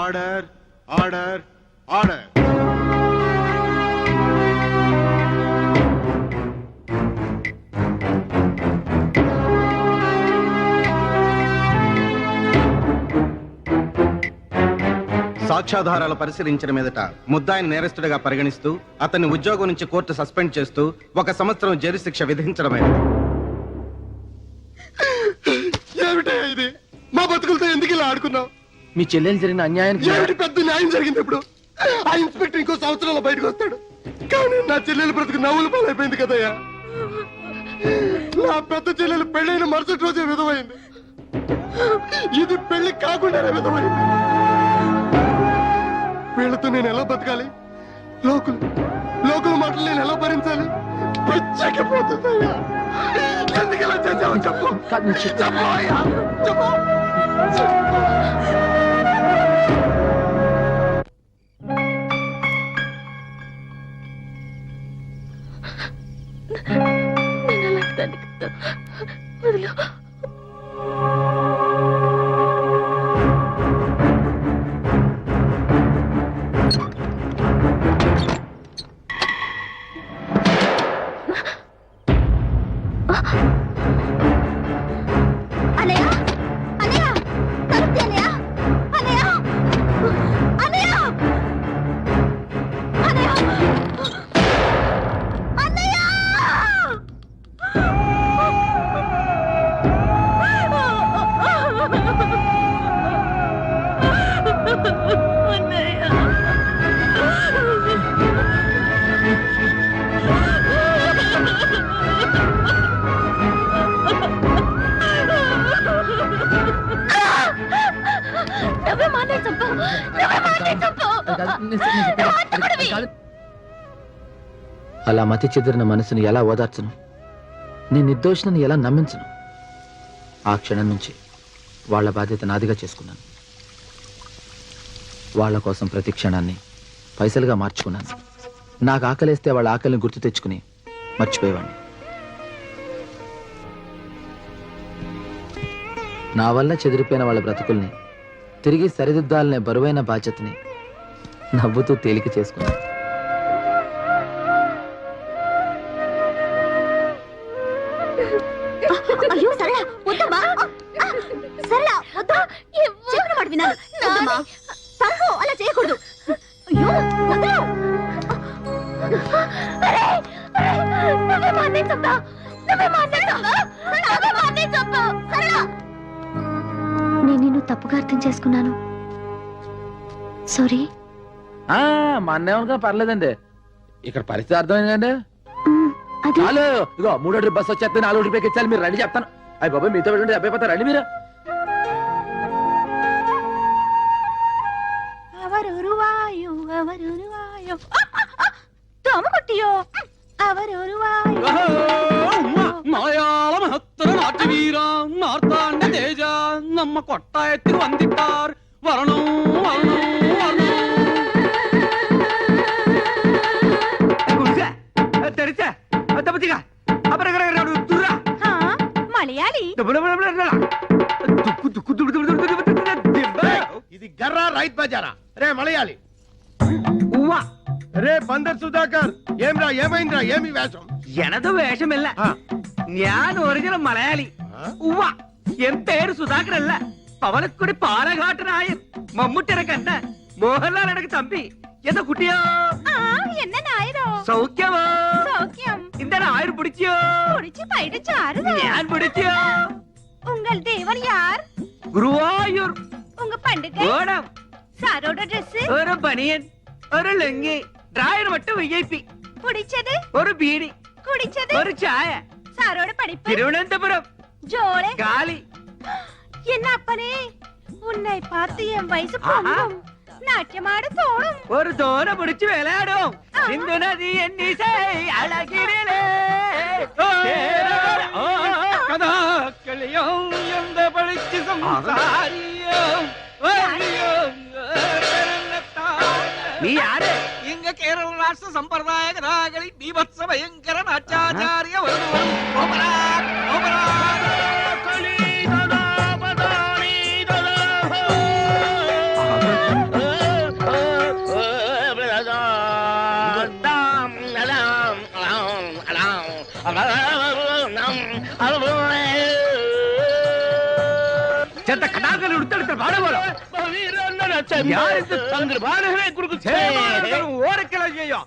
Order order order. సాక్ష్యాధారాలు పరిశీలించిన మీదట ముద్దాయిని నేరస్తుడిగా పరిగణిస్తూ అతన్ని ఉద్యోగం నుంచి కోర్టు సస్పెండ్ చేస్తూ 1 సంవత్సరం జైలు శిక్ష విధించడమైనది. ఏమిటా ఇది? మా బతుకులతో ఎందుకు ఇలా ఆడుకున్నావు? మీ చెల్లెలు జరిగిన అన్యాయానికి ఏమిటి పెద్ద న్యాయం జరిగింది? ఇప్పుడు ఆ ఇన్స్పెక్టర్ ఇంకో సంవత్సరంలో బయటకు వస్తాడు, కానీ నా చెల్లెలు బ్రతుకు నవ్వులు పాలైపోయింది కదయ్యా. నా పెద్ద చెల్లెలు పెళ్ళైన మరుసటి రోజే విధమైంది. ఇది పెళ్లి కాకుండానే విధమైంది. వీళ్ళతో నేను ఎలా బతకాలి? లోకల్ మాటలు నేను ఎలా భరించాలి? పిచ్చకపోతుందయ్యా. ఎందుకు ఇలా చేసావు? చెప్పు చెప్పు అయ్యా, చెప్పు. అలా మతి చెదిరిన మనసుని ఎలా ఓదార్చను, నేను నిర్దోషిని ఎలా నమ్మించను? ఆ క్షణం నుంచి వాళ్ళ బాధ్యత నాదిగా చేసుకున్నాను. వాళ్ళ కోసం ప్రతి క్షణాన్ని పైసలుగా మార్చుకున్నాను. నాకు ఆకలేస్తే వాళ్ళ ఆకలిని గుర్తు తెచ్చుకుని మర్చిపోయేవాడిని. నా వల్ల చెదిరిపోయిన వాళ్ళ బ్రతుకుల్ని తిరిగి సరిదిద్దాలనే బరువైన బాధ్యతని నవ్వుతూ తేలిక చేసుకున్నాను. అయ్యో సరళ వద్దమ్మా, సరళ వద్దు, చెప్పిన మాట వినాలి. వద్దమ్మా, తప్పు, అలా చేయకూడదు. అయ్యో వదలు. నేను నిన్ను తప్పుగా అర్థం చేసుకున్నాను. సారీ. మా అన్నేమనుకో పర్లేదండి. ఇక్కడ పరిస్థితి అర్థమైందండి. చాలు, ఇగో 3 ట్రిప్ బస్ వచ్చేస్తే 4 రూపాయలకి ఇచ్చాలి. మీరు రండి చెప్తాను. అయ్యి బాబా మీతో పెట్టి అబ్బాయి పోతారు. రండి మీరు. അവരൊരുവായോ അവരൊരുവായോ തോമ കുട്ടിയോ അവരൊരുവായോ മലയാള മഹത്തര നാട്യവീര മാർത്താണ്ഡ തേജ നമ്മ കൊട്ടായത്തിൽ വന്നിട്ടാർ വരണോ വരണോ మలయాళీ ఇది గర్రా రైత్ బజారా రే మలయాళి రే బందర్ సుధాకర్ ఏమ్రా ఏమైందిరా ఏమి వేషం ఎనదు వేషమిల్ల ഞാൻ ഒറിജിനൽ മലയാളി ഉവ്വ എൻ പേര് സുധാകർ അല്ല പവനക്കുടി പാലഘാട്ടനായൻ മമ്മൂട്ടിയുടെ കണ്ട മോഹൻലാൽ എനക്ക് തമ്പി എന്താ കുട്ടിയോ என்ன நாயரோ സൗഖ്യമോ சௌக்கியம் இந்த ஆயிரம் பிடிச்சிയോ பிடிச்சு போயிட்டு சாருதா ഞാൻ പിടിച്ചിയോ உங்கள் தேவர் யார் ഗുരുവായൂർ உங்க பண்டிகை ഓണം சாரோட Dress ഒരു ബനിയൻ ഒരു ലുങ്കി ഡ്രായർ മട്ടും വിഐപി பிடிச்சது ഒരു ബീഡി குடிச்சது ഒരു ചായ சாரோட படிப்பு തിരുവനന്തപുരം ஜோளே കാലി என்ன அப்பனே உன்னை பார்த்து என் வயசு பொங்கும் நாட்டியமாட தோணும் ഒരു തോര പിടിച്ച് വിളയാടും സിന്ധു നദി എന്നിസൈ അഴകിരിലേ കഥാക്കളിയോ എന്ത പഠിച്ച് സംസാരിയോ നീ ആര് ഇങ്ങ കേരള രാഷ്ട്ര സമ്പ്രദായ കഥാകളി ബീഭത്സ ഭയങ്കര നാട്യാചാര്യ ചെത്ത കഥാകളി ഉടുത്തെടുത്ത പാടുപോലെ ഓരക്കല ചെയ്യോ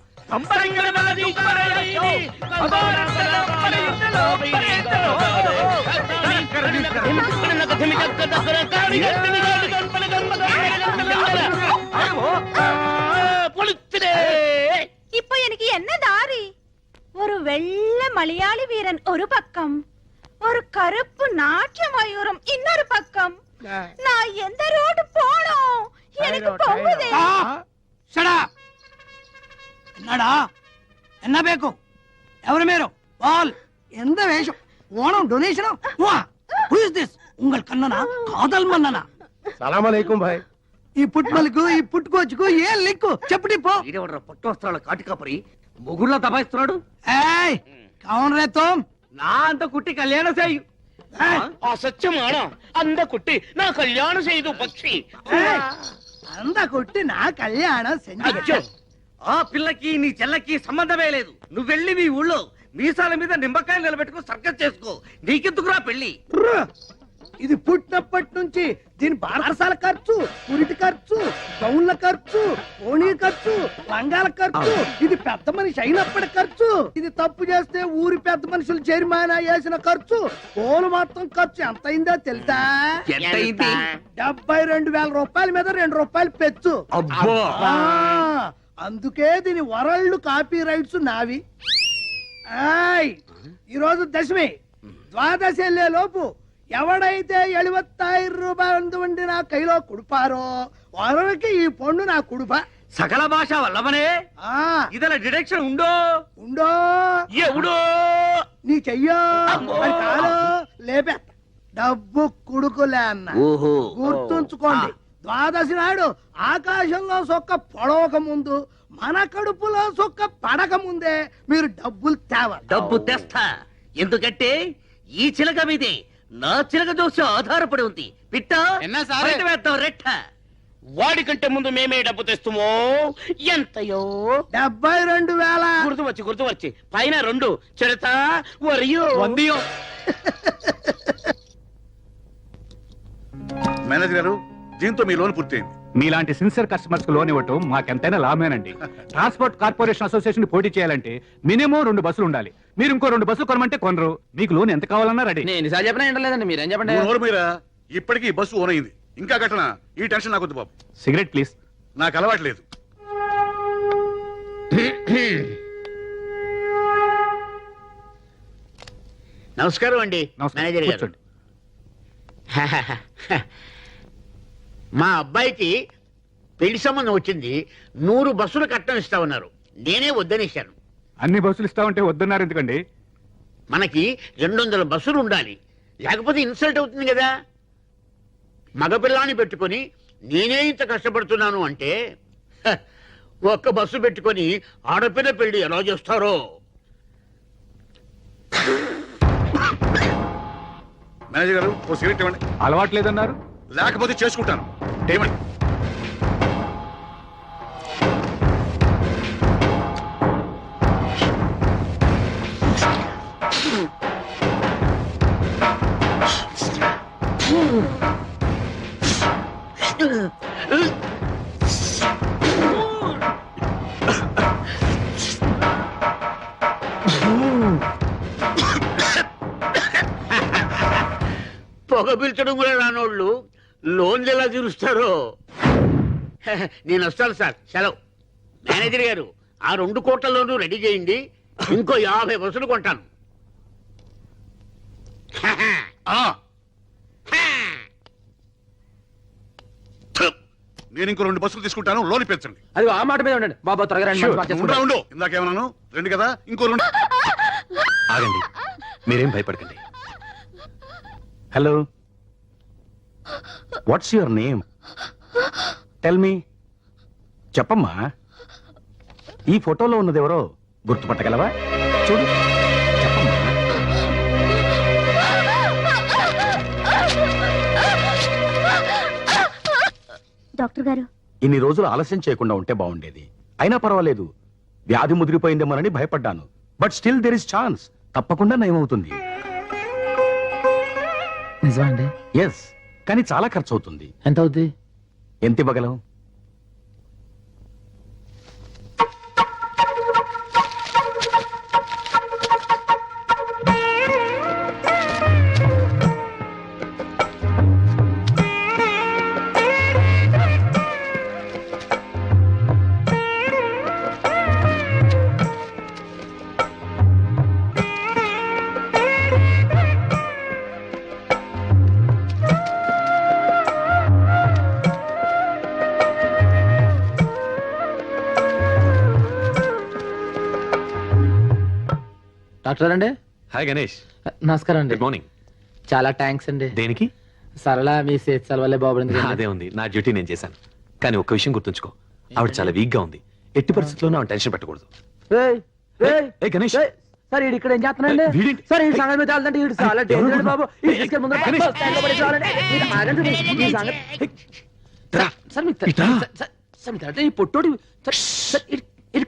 இப்போ எனக்கு என்ன தாரி ஒரு வெள்ளை மலையாளி வீரன் ஒரு பக்கம் ஒரு கருப்பு நாட்டிய மயூரம் இன்னொரு பக்கம் நான் எந்த ரோடு போனோம் எனக்கு பொங்குதே என்னடா என்ன பேக்கும் ఎవరు మీరు బాల్ ఎంత వేషం Onam donation who is this ఉంగల్ కన్ననా కాదల్ మన్ననా సలాం అలైకుం భాయ్ ఈ పుట్మలకు ఈ పుట్టుకోచుకు ఏం లిక్కు చెప్పుటి పో పట్టు వస్త్రాల కాటికాపరి మొగుళ్ళ దబాయిస్తున్నాడు ఏయ్ కౌన్ రే తుమ్ నా అంత కుట్టి కళ్యాణ చేయి అసత్యమానా అంద కుట్టి నా కళ్యాణం చేయదు పక్షి అంద కొట్టి నా కళ్యాణం సెంచు ఆ పిల్లకి నీ చెల్లకి సంబంధమే లేదు నువ్వు వెళ్ళి మీ ఊళ్ళో మీసాల మీద నిమ్మకాయలు నిలబెట్టుకో సర్కస్ చేసుకో నీకెందుకురా పెళ్లి ఇది పుట్టినప్పటి నుంచి దీని బారసాల ఖర్చు పురిటి ఖర్చు గౌన్ల ఖర్చు ఓణీ ఖర్చు లంగాల ఖర్చు ఇది పెద్ద మనిషి అయినప్పటి ఖర్చు ఇది తప్పు చేస్తే ఊరి పెద్ద మనుషులు జరిమానా వేసిన ఖర్చు పోలు మొత్తం ఖర్చు ఎంత అయిందో తెలుసా 72,000 రూపాయల మీద 2 రూపాయలు పెచ్చు అందుకే దీని వరల్డ్ కాపీ రైట్స్ నావి ఈ రోజు దశమి ద్వాదశి వెళ్లే లోపు ఎవడైతే 75 రూపాయలు వండి నా కైలో కుడిపారో వాళ్ళకి ఈ పండు నా కుడుప. సకల భాష వల్లమనే ఇదల డిడక్షన్ ఉండో ఉండో ఎవడో నీ చెయ్యో మరి కాలో లేపే డబ్బు కుడుకులే అన్న. గుర్తుంచుకోండి, ద్వాదశి నాడు ఆకాశంలో సొక్క పొడవక ముందు మన కడుపులో సొక్క పడక ముందే మీరు డబ్బులు తేవాలి. డబ్బు తెస్తా, ఎందుకంటే ఈ చిలక మీదే నా చిలక దోష ఆధారపడి ఉంది. పిట్ట బయట వేద్దాం రెట్ట. వాడికంటే ముందు మేమే డబ్బు తెస్తామో. ఎంతయో 72,000. గుర్తు వచ్చి పైన 2 చెడతా వరియో వందియో. మేనేజర్ గారు, దీంతో మీ లోన్ పూర్తయింది. మీలాంటి సిన్సియర్ కస్టమర్స్ కు లోన్ ఇవ్వటం మాకెంతైనా లాభమేనండి. ట్రాన్స్పోర్ట్ కార్పొరేషన్ అసోసియేషన్ పోటీ చేయాలంటే మినిమం 2 బస్సులు ఉండాలి. మీరు ఇంకో 2 బస్సులు కొనమంటే కొనరు. మీకు లోన్ ఎంత కావాలన్నా రెడీ. ఎన్నిసార్లు చెప్పినా ఏంటలేదండి, మీరేం చెప్పండి. నోరు మీరా, ఇప్పటికీ ఈ బస్సు ఓన్ అయింది. ఇంకా కట్టన ఈ టెన్షన్ నాకు వద్దు బాబు. Cigarette please. నాకు అలవాట్లేదు. నమస్కారం అండి మేనేజర్ గారు. మా అబ్బాయికి పెళ్లి సంబంధం వచ్చింది. 100 బస్సులు కట్టడం ఇస్తామన్నారు. నేనే వద్దనేశాను. అన్ని బస్సులు ఇస్తామంటే వద్దన్నారు ఎందుకండి? మనకి 200 బస్సులు ఉండాలి, లేకపోతే ఇన్సల్ట్ అవుతుంది కదా. మగపిల్లాన్ని పెట్టుకొని నేనే ఇంత కష్టపడుతున్నాను అంటే ఒక్క బస్సు పెట్టుకొని ఆడపిల్ల పెళ్లి ఎలా చేస్తారో. మేనేజర్ గారు, ఓ సిగరెట్ ఇవ్వండి. అలవాట్లేదన్నారు. లేకపోతే చేసుకుంటాను. ఏమండి? పొగ పిల్చడం కూడా రానోళ్ళు లోన్లు ఎలా తీరుస్తారో. నేను వస్తాను సార్, సెలవు. మేనేజర్ గారు, ఆ 2 కోట్ల లోను రెడీ చేయండి. ఇంకో 50 బస్సులు కొంటాను. నేను ఇంకో 2 బస్సులు తీసుకుంటాను. లోన్ పెంచండి. అది ఆ మాట మీద ఉండండి బాబా. త్వరగా ఉండు. ఇందాకేమన్నాను? 2 కదా, ఇంకో 2. ఆగండి, మీరేం భయపడకండి. Hello, what's your name? Tell me. చెప్పమ్మా, ఈ ఫోటోలో ఉన్నది ఎవరో గుర్తుపట్టగలవా? చూడు, చెప్పమ్మా. డాక్టర్ గారు, ఇన్ని రోజులు ఆలస్యం చేయకుండా ఉంటే బాగుండేది. అయినా పర్వాలేదు, వ్యాధి ముదిరిపోయిందేమోనని భయపడ్డాను. But still there is chance. తప్పకుండా నయమవుతుంది. నిజమా అండి? ఎస్, కానీ చాలా ఖర్చు అవుతుంది. ఎంత అవుద్ది? ఎంత ఇవ్వగలవు? డాక్టర్ అండి. హాయ్ గణేష్. నమస్కారం అండి. Good morning. చాలా థ్యాంక్స్ అండి. దేనికి? సరళ మీ సేత్సాల వల్లే బాగుపడింది. అదే ఉంది, నా డ్యూటీ నేను చేశాను. కానీ ఒక్క విషయం గుర్తుంచుకో, ఆవిడ చాలా వీక్ గా ఉంది. ఎట్టి పరిస్థితుల్లోనూ ఆవిడ టెన్షన్ పెట్టకూడదు. గణేష్ సార్, ఇక్కడ ఏం చేస్తున్నాండి సార్? ఈ సంగతి మీద వెళ్తుంటే ఈడు చాలా డేంజర్ బాబు. ఈ పొట్టోడు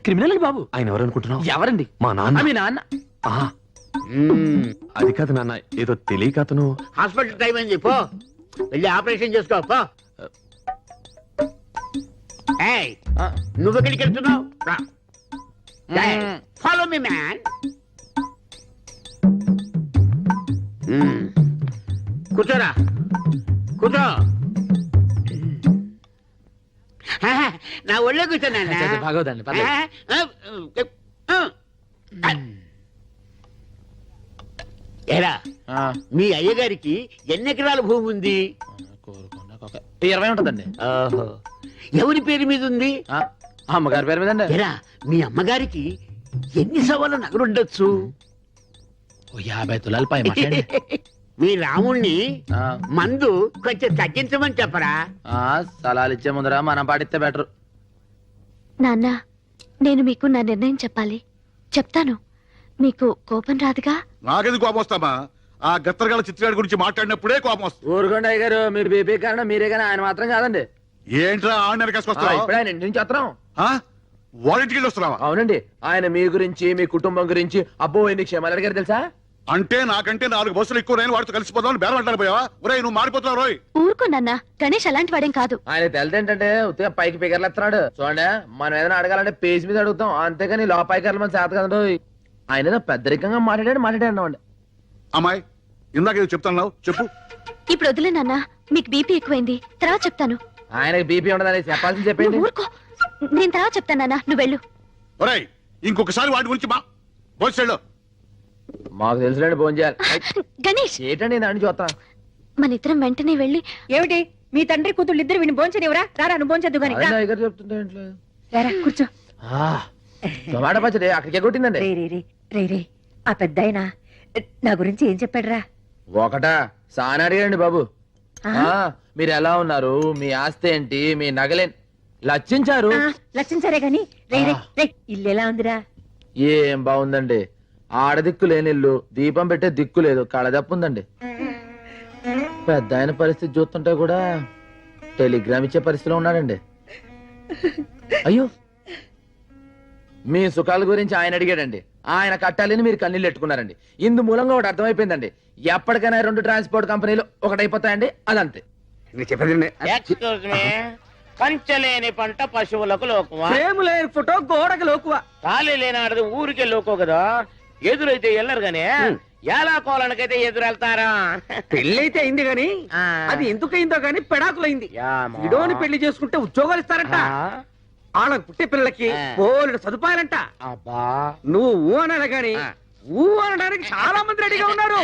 క్రిమినల్ బాబు. ఆయన ఎవరు అనుకుంటున్నావు? ఎవరండి? మా నాన్న. మీ నాన్న? అది కాదు నాన్న, ఏదో తెలియక అతను. హాస్పిటల్ టైం అని చెప్పు, వెళ్ళి ఆపరేషన్ చేసుకో. నువ్వు ఎక్కడికి వెళ్తున్నావు? Follow me man. కూర్చోరా, కూర్చో. నా ఒళ్ళో కూర్చోనా? బాగోదండి. ఏరా, మీ అయ్యగారికి ఎన్ని ఎకరాల భూమి ఉంది? 20 ఉంటదండి. ఓహో. ఎవరి పేరు మీద ఉంది? అమ్మగారి పేరు మీద అండి. ఎరా, మీ అమ్మగారికి ఎన్ని సవాళ్ళ నగలుండొచ్చు? 50 తులాలు పై మాట్లాడండి. మీ రాముణ్ణి మందు కొంచెం తగ్గించమని చెప్పరా? సలాలు ఇచ్చే ముందర మనం పాటిస్తే బెటర్. నాన్న, నేను మీకు నా నిర్ణయం చెప్పాలి. చెప్తాను. మీకు కోపం రాదుగా? నాకెందుకు కోపం వస్తామా? ఆ గత్తరగాల చిత్రగాడి గురించి మాట్లాడినప్పుడే కోపం వస్తుంది. ఊరుకోండి అయ్య గారు, మీరు బీపీ కారణం మీరే కానీ ఆయన మాత్రం కాదండి. ఏంట్రా ఆడిన ఇప్పుడే ఆయన ఇంటి నుంచి వస్తున్నాం. వారింటికి వస్తున్నావా? అవునండి, ఆయన మీ గురించి మీ కుటుంబం గురించి అబ్బో ఎన్ని క్షేమాలు అడిగారు తెలుసా? అంటే నాకంటే 4 బస్సులు ఎక్కువ నేను వాడితో కలిసిపోదామని బేరం అంటారు పోయావా? ఒరేయ్, నువ్వు మారిపోతున్నావు రోయ్. ఊరుకోండి గణేష్ అలాంటి వాడేం కాదు. ఆయన తెలిదేంటంటే ఉత్తిగా పైకి పిగర్లు ఎత్తున్నాడు. చూడండి, మనం ఏదైనా అడగాలంటే పేజ్ మీద అడుగుతాం, అంతేగాని లోపాయికర్లు మన చేత కదండి. ఆయన ఏదో పెద్దరికంగా మాట్లాడాడు. అమ్మాయి, ఇందాక ఏదో చెప్తున్నావు, చెప్పు. ఇప్పుడు వదిలే నాన్న, మీకు బీపీ ఎక్కువైంది. తర్వాత చెప్తాను. ఆయనకి బీపీ ఉండదని చెప్పాల్సింది చెప్పండి. నువ్వు ఊరుకో, నేను తర్వాత చెప్తాను నాన్న, నువ్వు వెళ్ళు. ఒరేయ్, ఇంకొకసారి వాడి గురించి భోజనం మాకు తెలుసులేండి, భోజనం చేయాలి. గణేష్, ఏంటండి దాన్ని చూస్తా. మన ఇద్దరం వెంటనే వెళ్ళి. ఏమిటి మీ తండ్రి కూతుళ్ళు ఇద్దరు విని భోంచనివరా? రారా, నువ్వు భోంచద్దు గాని. చెప్తుంటే రారా, కూర్చో. టమాటా పచ్చడి అక్కడికే కొట్టిందండి. రే ఆ పెద్దాయన నా గురించి ఏం చెప్పాడురా? ఒకటా సానా అడిగారండి బాబు. మీరు ఎలా ఉన్నారు, మీ ఆస్తి ఏంటి, మీ నగలేం లచ్చించారు. లచ్చించారే గాని ఇల్లు ఎలా ఉందిరా? ఏం బాగుందండి, ఆడదిక్కు లేని ఇల్లు, దీపం పెట్టే దిక్కు లేదు, కళదప్పు ఉందండి. పెద్ద ఆయన పరిస్థితి చూస్తుంటే కూడా టెలిగ్రామ్ ఇచ్చే పరిస్థితిలో ఉన్నాడండి. అయ్యో, మీ సుఖాల గురించి ఆయన అడిగాడండి. ఆయన కట్టాలని మీరు కన్నీళ్ళు పెట్టుకున్నారండి. ఇందు మూలంగా ఒకటి అర్థమైపోయిందండి, ఎప్పటికైనా 2 ట్రాన్స్పోర్ట్ కంపెనీలు ఒకటైపోతాయండి. అదంతే. పంచలేని పంట పశువులకు లోకువా, ప్రేమ లేని ఫోటో గోడకు లోకువా, తాళి లేని ఆడది ఊరికే లోకో కదా. ఎదురైతే వెళ్ళరు గానీ ఎలా కోలనకైతే ఎదురెళ్తారా? పెళ్ళైతే అయింది గాని అది ఎందుకయిందో గాని పెడాకులైంది. ఇడోని పెళ్లి చేసుకుంటే ఉద్యోగాలు ఇస్తారంట, వాళ్ళకు పుట్టే పిల్లలకి బోలెడు సదుపాయాలంట. నువ్వు ఊ అనాలి గాని ఊ అనడానికి చాలా మంది రెడీగా ఉన్నారు.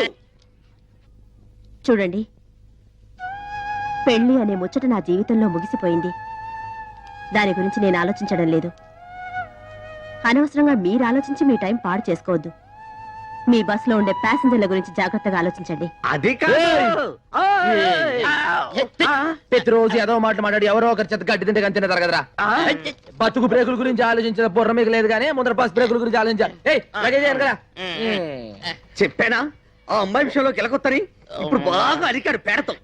చూడండి, పెళ్లి అనే ముచ్చట నా జీవితంలో ముగిసిపోయింది. దాని గురించి నేను ఆలోచించడం లేదు. అనవసరంగా మీరు ఆలోచించి మీ టైం పాడు చేసుకోవద్దు. మీ బస్సులో ఉండే ప్యాసింజర్ల గురించి జాగ్రత్తగా ఆలోచించండి. అది ప్రతిరోజు ఏదో మాట మాట్లాడి ఎవరో ఒకరి చేత గడ్డి తింటే కానీ తింటారు కదరా. బతుకు బ్రేకుల గురించి ఆలోచించిన బుర్ర మీకు లేదు కానీ ముందర బస్ బ్రేకుల గురించి ఆలోచించాలి. చెప్పానా ఆ అమ్మాయి విషయంలో గెలకొత్తని? ఇప్పుడు బాగా అరికాడు పేడతాం.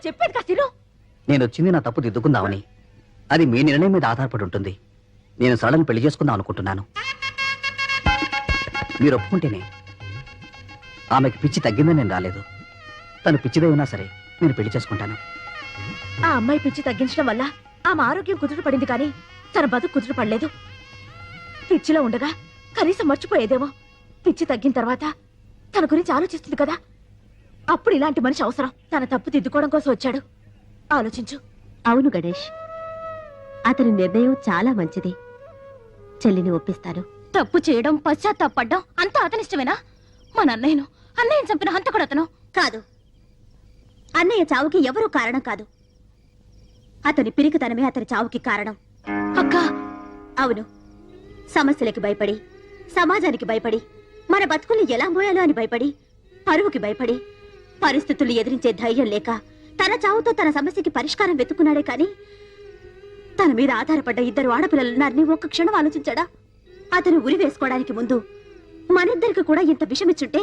చెప్పేది కాసిరు. నేను వచ్చింది నా తప్పు దిద్దుకుందామని. అది మీ నిర్ణయం మీద ఆధారపడి ఉంటుంది. నేను సడన్ పెళ్లి చేసుకుందాం అనుకుంటున్నాను. మీరు ఒప్పుకుంటేనే. ఆమెకి పిచ్చి తగ్గిందని నేను రాలేదు. తను పిచ్చిదే ఉన్నా సరే నేను పెళ్లి చేసుకుంటాను. ఆ అమ్మాయి పిచ్చి తగ్గించడం వల్ల ఆమె ఆరోగ్యం కుదుట పడింది కానీ తన బతుకు కుదుట పడలేదు. పిచ్చిలో ఉండగా కనీసం మర్చిపోయేదేమో. పిచ్చి తగ్గిన తర్వాత తన గురించి ఆలోచిస్తుంది కదా, అప్పుడు ఇలాంటి మనిషి అవసరం. తన తప్పు దిద్దుకోవడం కోసం వచ్చాడు. ఆలోచించు. అవును గణేష్, అతని నిర్ణయం చాలా మంచిది. చెల్లిని ఒప్పిస్తాను. తప్పు చేయడం, పశ్చాత్తాపడ్డం అంతా అతనిష్టమేనా? మన అన్నయ్యను చంపిన హంతకుడు అతను కాదు. అన్నయ్య చావుకి ఎవరూ కారణం కాదు. అతని పిరికితనమే అతని చావుకి కారణం. అక్క, అవును. సమస్యలకి భయపడి, సమాజానికి భయపడి, మన బతుకుల్ని ఎలా మోయాలో అని భయపడి, పరువుకి భయపడి, పరిస్థితులు ఎదిరించే ధైర్యం లేక తన చావుతో తన సమస్యకి పరిష్కారం వెతుకున్నాడే కాని తన మీద ఆధారపడ్డ 2 ఆడపిల్లలున్నారని ఒక్క క్షణం ఆలోచించాడా? అతను ఉరి వేసుకోవడానికి ముందు మనిద్దరికి కూడా ఇంత విషమిచ్చుంటే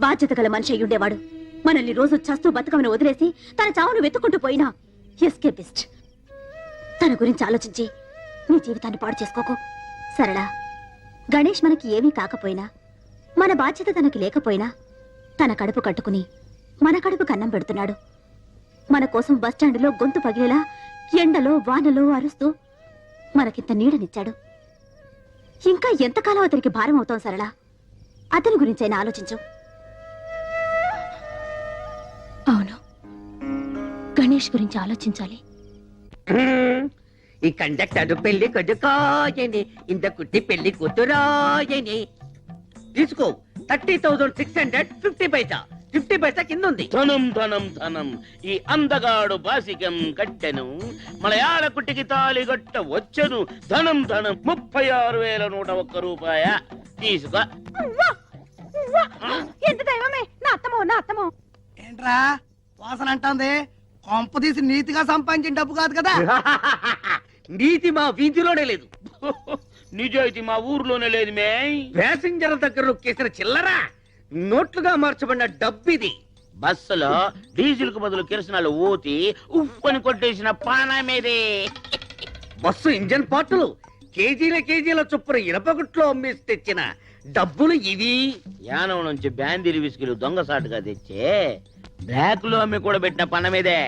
బాధ్యత గల మనిషి అయ్యుండేవాడు. మనల్ని రోజు చస్తూ బతుకమని వదిలేసి తన చావును వెతుక్కుంటూ పోయినా ఎస్కేపిస్ట్. తన గురించి ఆలోచించి నీ జీవితాన్ని పాడు చేసుకోకు. సరళా, గణేష్ మనకి ఏమీ కాకపోయినా, మన బాధ్యత తనకి లేకపోయినా తన కడుపు కట్టుకుని మన కడుపు కన్నం పెడుతున్నాడు. మన కోసం బస్టాండులో గొంతు పగిలేలా ఎండలో వానలో అరుస్తూ మనకింత నీడనిచ్చాడు. ఇంకా ఎంతకాలం అతనికి భారం అవుతాం సరళ? అతని గురించి అయినా ఆలోచించు. అవును, గణేష్ గురించి ఆలోచించాలి. ఈ కండక్టర్ పెళ్లి కొడుకోయని, ఇంత కుట్టి పెళ్లి కూతురాయని. తీసుకో 30,650 పైసా. 50 పైసా కింద ఉంది. ధనం ధనం ధనం ఈ అందగాడు బాసికం కట్టెను, మలయాళ కుట్టికి తాళి గట్ట వచ్చెను. ధనం ధనం 36,101 రూపాయ. తీసుకో. ఎంత దైవమే! నా అత్తమో ఏంట్రా వాసన అంటుంది? కొంప తీసి నీతిగా సంపాదించిన డబ్బు కాదు కదా? నీతి మా వీధిలోనే లేదు, నిజాయితీ మా ఊర్లోనే లేదు. మే ప్యాసింజర్ల దగ్గర నొక్కేసిన చిల్లరా నోట్లుగా మార్చబడిన డబ్బిది. బస్సులో డీజిల్ కు బదులు కిరసనాలు ఊతి ఉప్పని కొట్టేసిన పానమేదే. బస్సు ఇంజన్ పార్టులు కేజీల చొప్పున ఇనపగుట్లో అమ్మేసి తెచ్చిన డబ్బులు ఇవి. యానం నుంచి బ్యాందీరి విస్కీలు దొంగసాటుగా తెచ్చే బ్లాక్ లో అమ్మి కూడా పెట్టిన పనమేదే.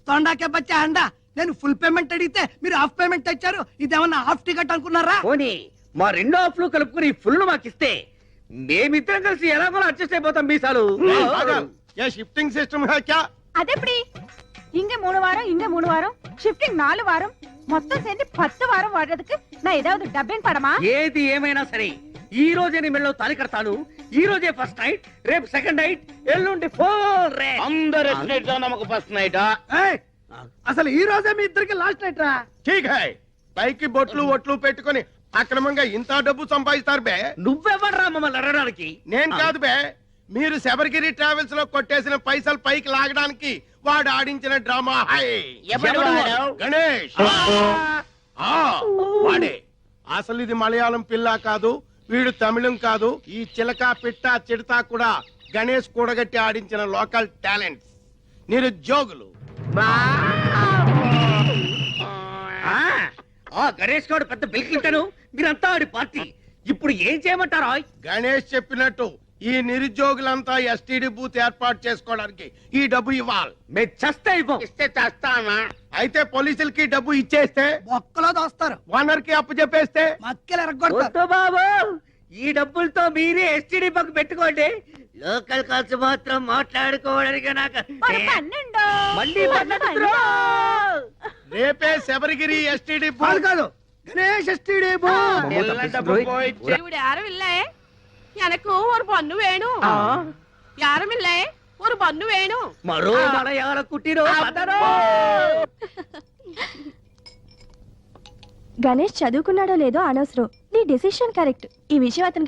తొండాకే బచ్చా అండా, నేను ఫుల్ పేమెంట్ అడిగితే మీరు హాఫ్ పేమెంట్ తెచ్చారు. ఇదేమన్నా హాఫ్ టికెట్ అనుకున్నారా? పోనీ మా రెండో హాఫ్ లో కలుపుకుని ఫుల్ మాకిస్తే మేమిద్దరం కలిసి ఎలాగో అడ్జస్ట్ అయిపోతాం. మీసాలు షిఫ్టింగ్ సిస్టమ్ అదెప్పుడు? இங்க 3 வாரம், இங்க 3 வாரம், ஷிஃப்டிங் 4 வாரம், మొత్తం சேர்ந்து 10 వారం వాడేందుకు నా ఏதாவது డబ్బింగ్ పడమా? ఏది ఏమైనా సరే ఈ రోజే నీ మెళ్ళలో తాళి కడతాను. ఈ రోజే ఫస్ట్ నైట్, రేపు సెకండ్ నైట్, ఎల్లుండి ఫోర్ రే. అందరు ఎస్టేట్ నమ్మకు ఫస్ట్ నైట్. అసలు ఈ రోజే మీ ఇద్దరికి లాస్ట్ నైట్ రా. ఠీక్ హై, పైకి బొట్లు ఒట్లు పెట్టుకొని అక్రమంగా ఇంత డబ్బు సంపాదిస్తారు బే. నువ్వెవడ్రా మమ్మల్ని అడగడానికి? నేను కాదు బే, మీరు శబరిగిరి ట్రావెల్స్ లో కొట్టేసిన పైసలు పైకి లాగడానికి వాడు ఆడించిన డ్రామా. హై ఎవడు వాడు? గణేష్. వాడే. అసలు ఇది మలయాళం పిల్ల కాదు, వీడు తమిళం కాదు. ఈ చిలక పిట్ట చిడతా కూడా గణేష్ కూడగట్టి ఆడించిన లోకల్ టాలెంట్స్, నిరుద్యోగులు. గణేష్ గారు పెద్ద బిల్కింటాను, మీరంతా ఆడి పార్టీ. ఇప్పుడు ఏం చేయమంటారా? గణేష్ చెప్పినట్టు ఈ నిరుద్యోగులంతా ఎస్టీడీ బూత్ ఏర్పాటు చేసుకోవడానికి ఈ డబ్బు ఇవ్వాలి. మేము చస్తే ఇస్తే చేస్తానా? అయితే పోలీసులకి డబ్బు ఇచ్చేస్తే ఒక్కలో దోస్తారు, ఓనర్ కి అప్పు చెప్పేస్తే మక్కలు ఎరగొడతారు. బాబు ఈ డబ్బులతో మీరే ఎస్టీడీ పక్క పెట్టుకోండి. లోకల్ కాల్స్ మాత్రం మాట్లాడుకోవడానికి నాకు మళ్ళీ రేపే శబరిగిరి ఎస్టీడీ కాదు కాదు, గణేష్ ఎస్టీడీ இவரு யாரும் இல்ல, எனக்கு ஒரு பொண்ணு வேணும். யாரும் இல்ல, ஒரு பொண்ணு வேணும். మరో మలయాళ కుట్టిరో గణేష్ చదువుకున్నాడో లేదో అనవసరం, నీ డెసిషన్ కరెక్ట్. ఈ విషయం అతనికి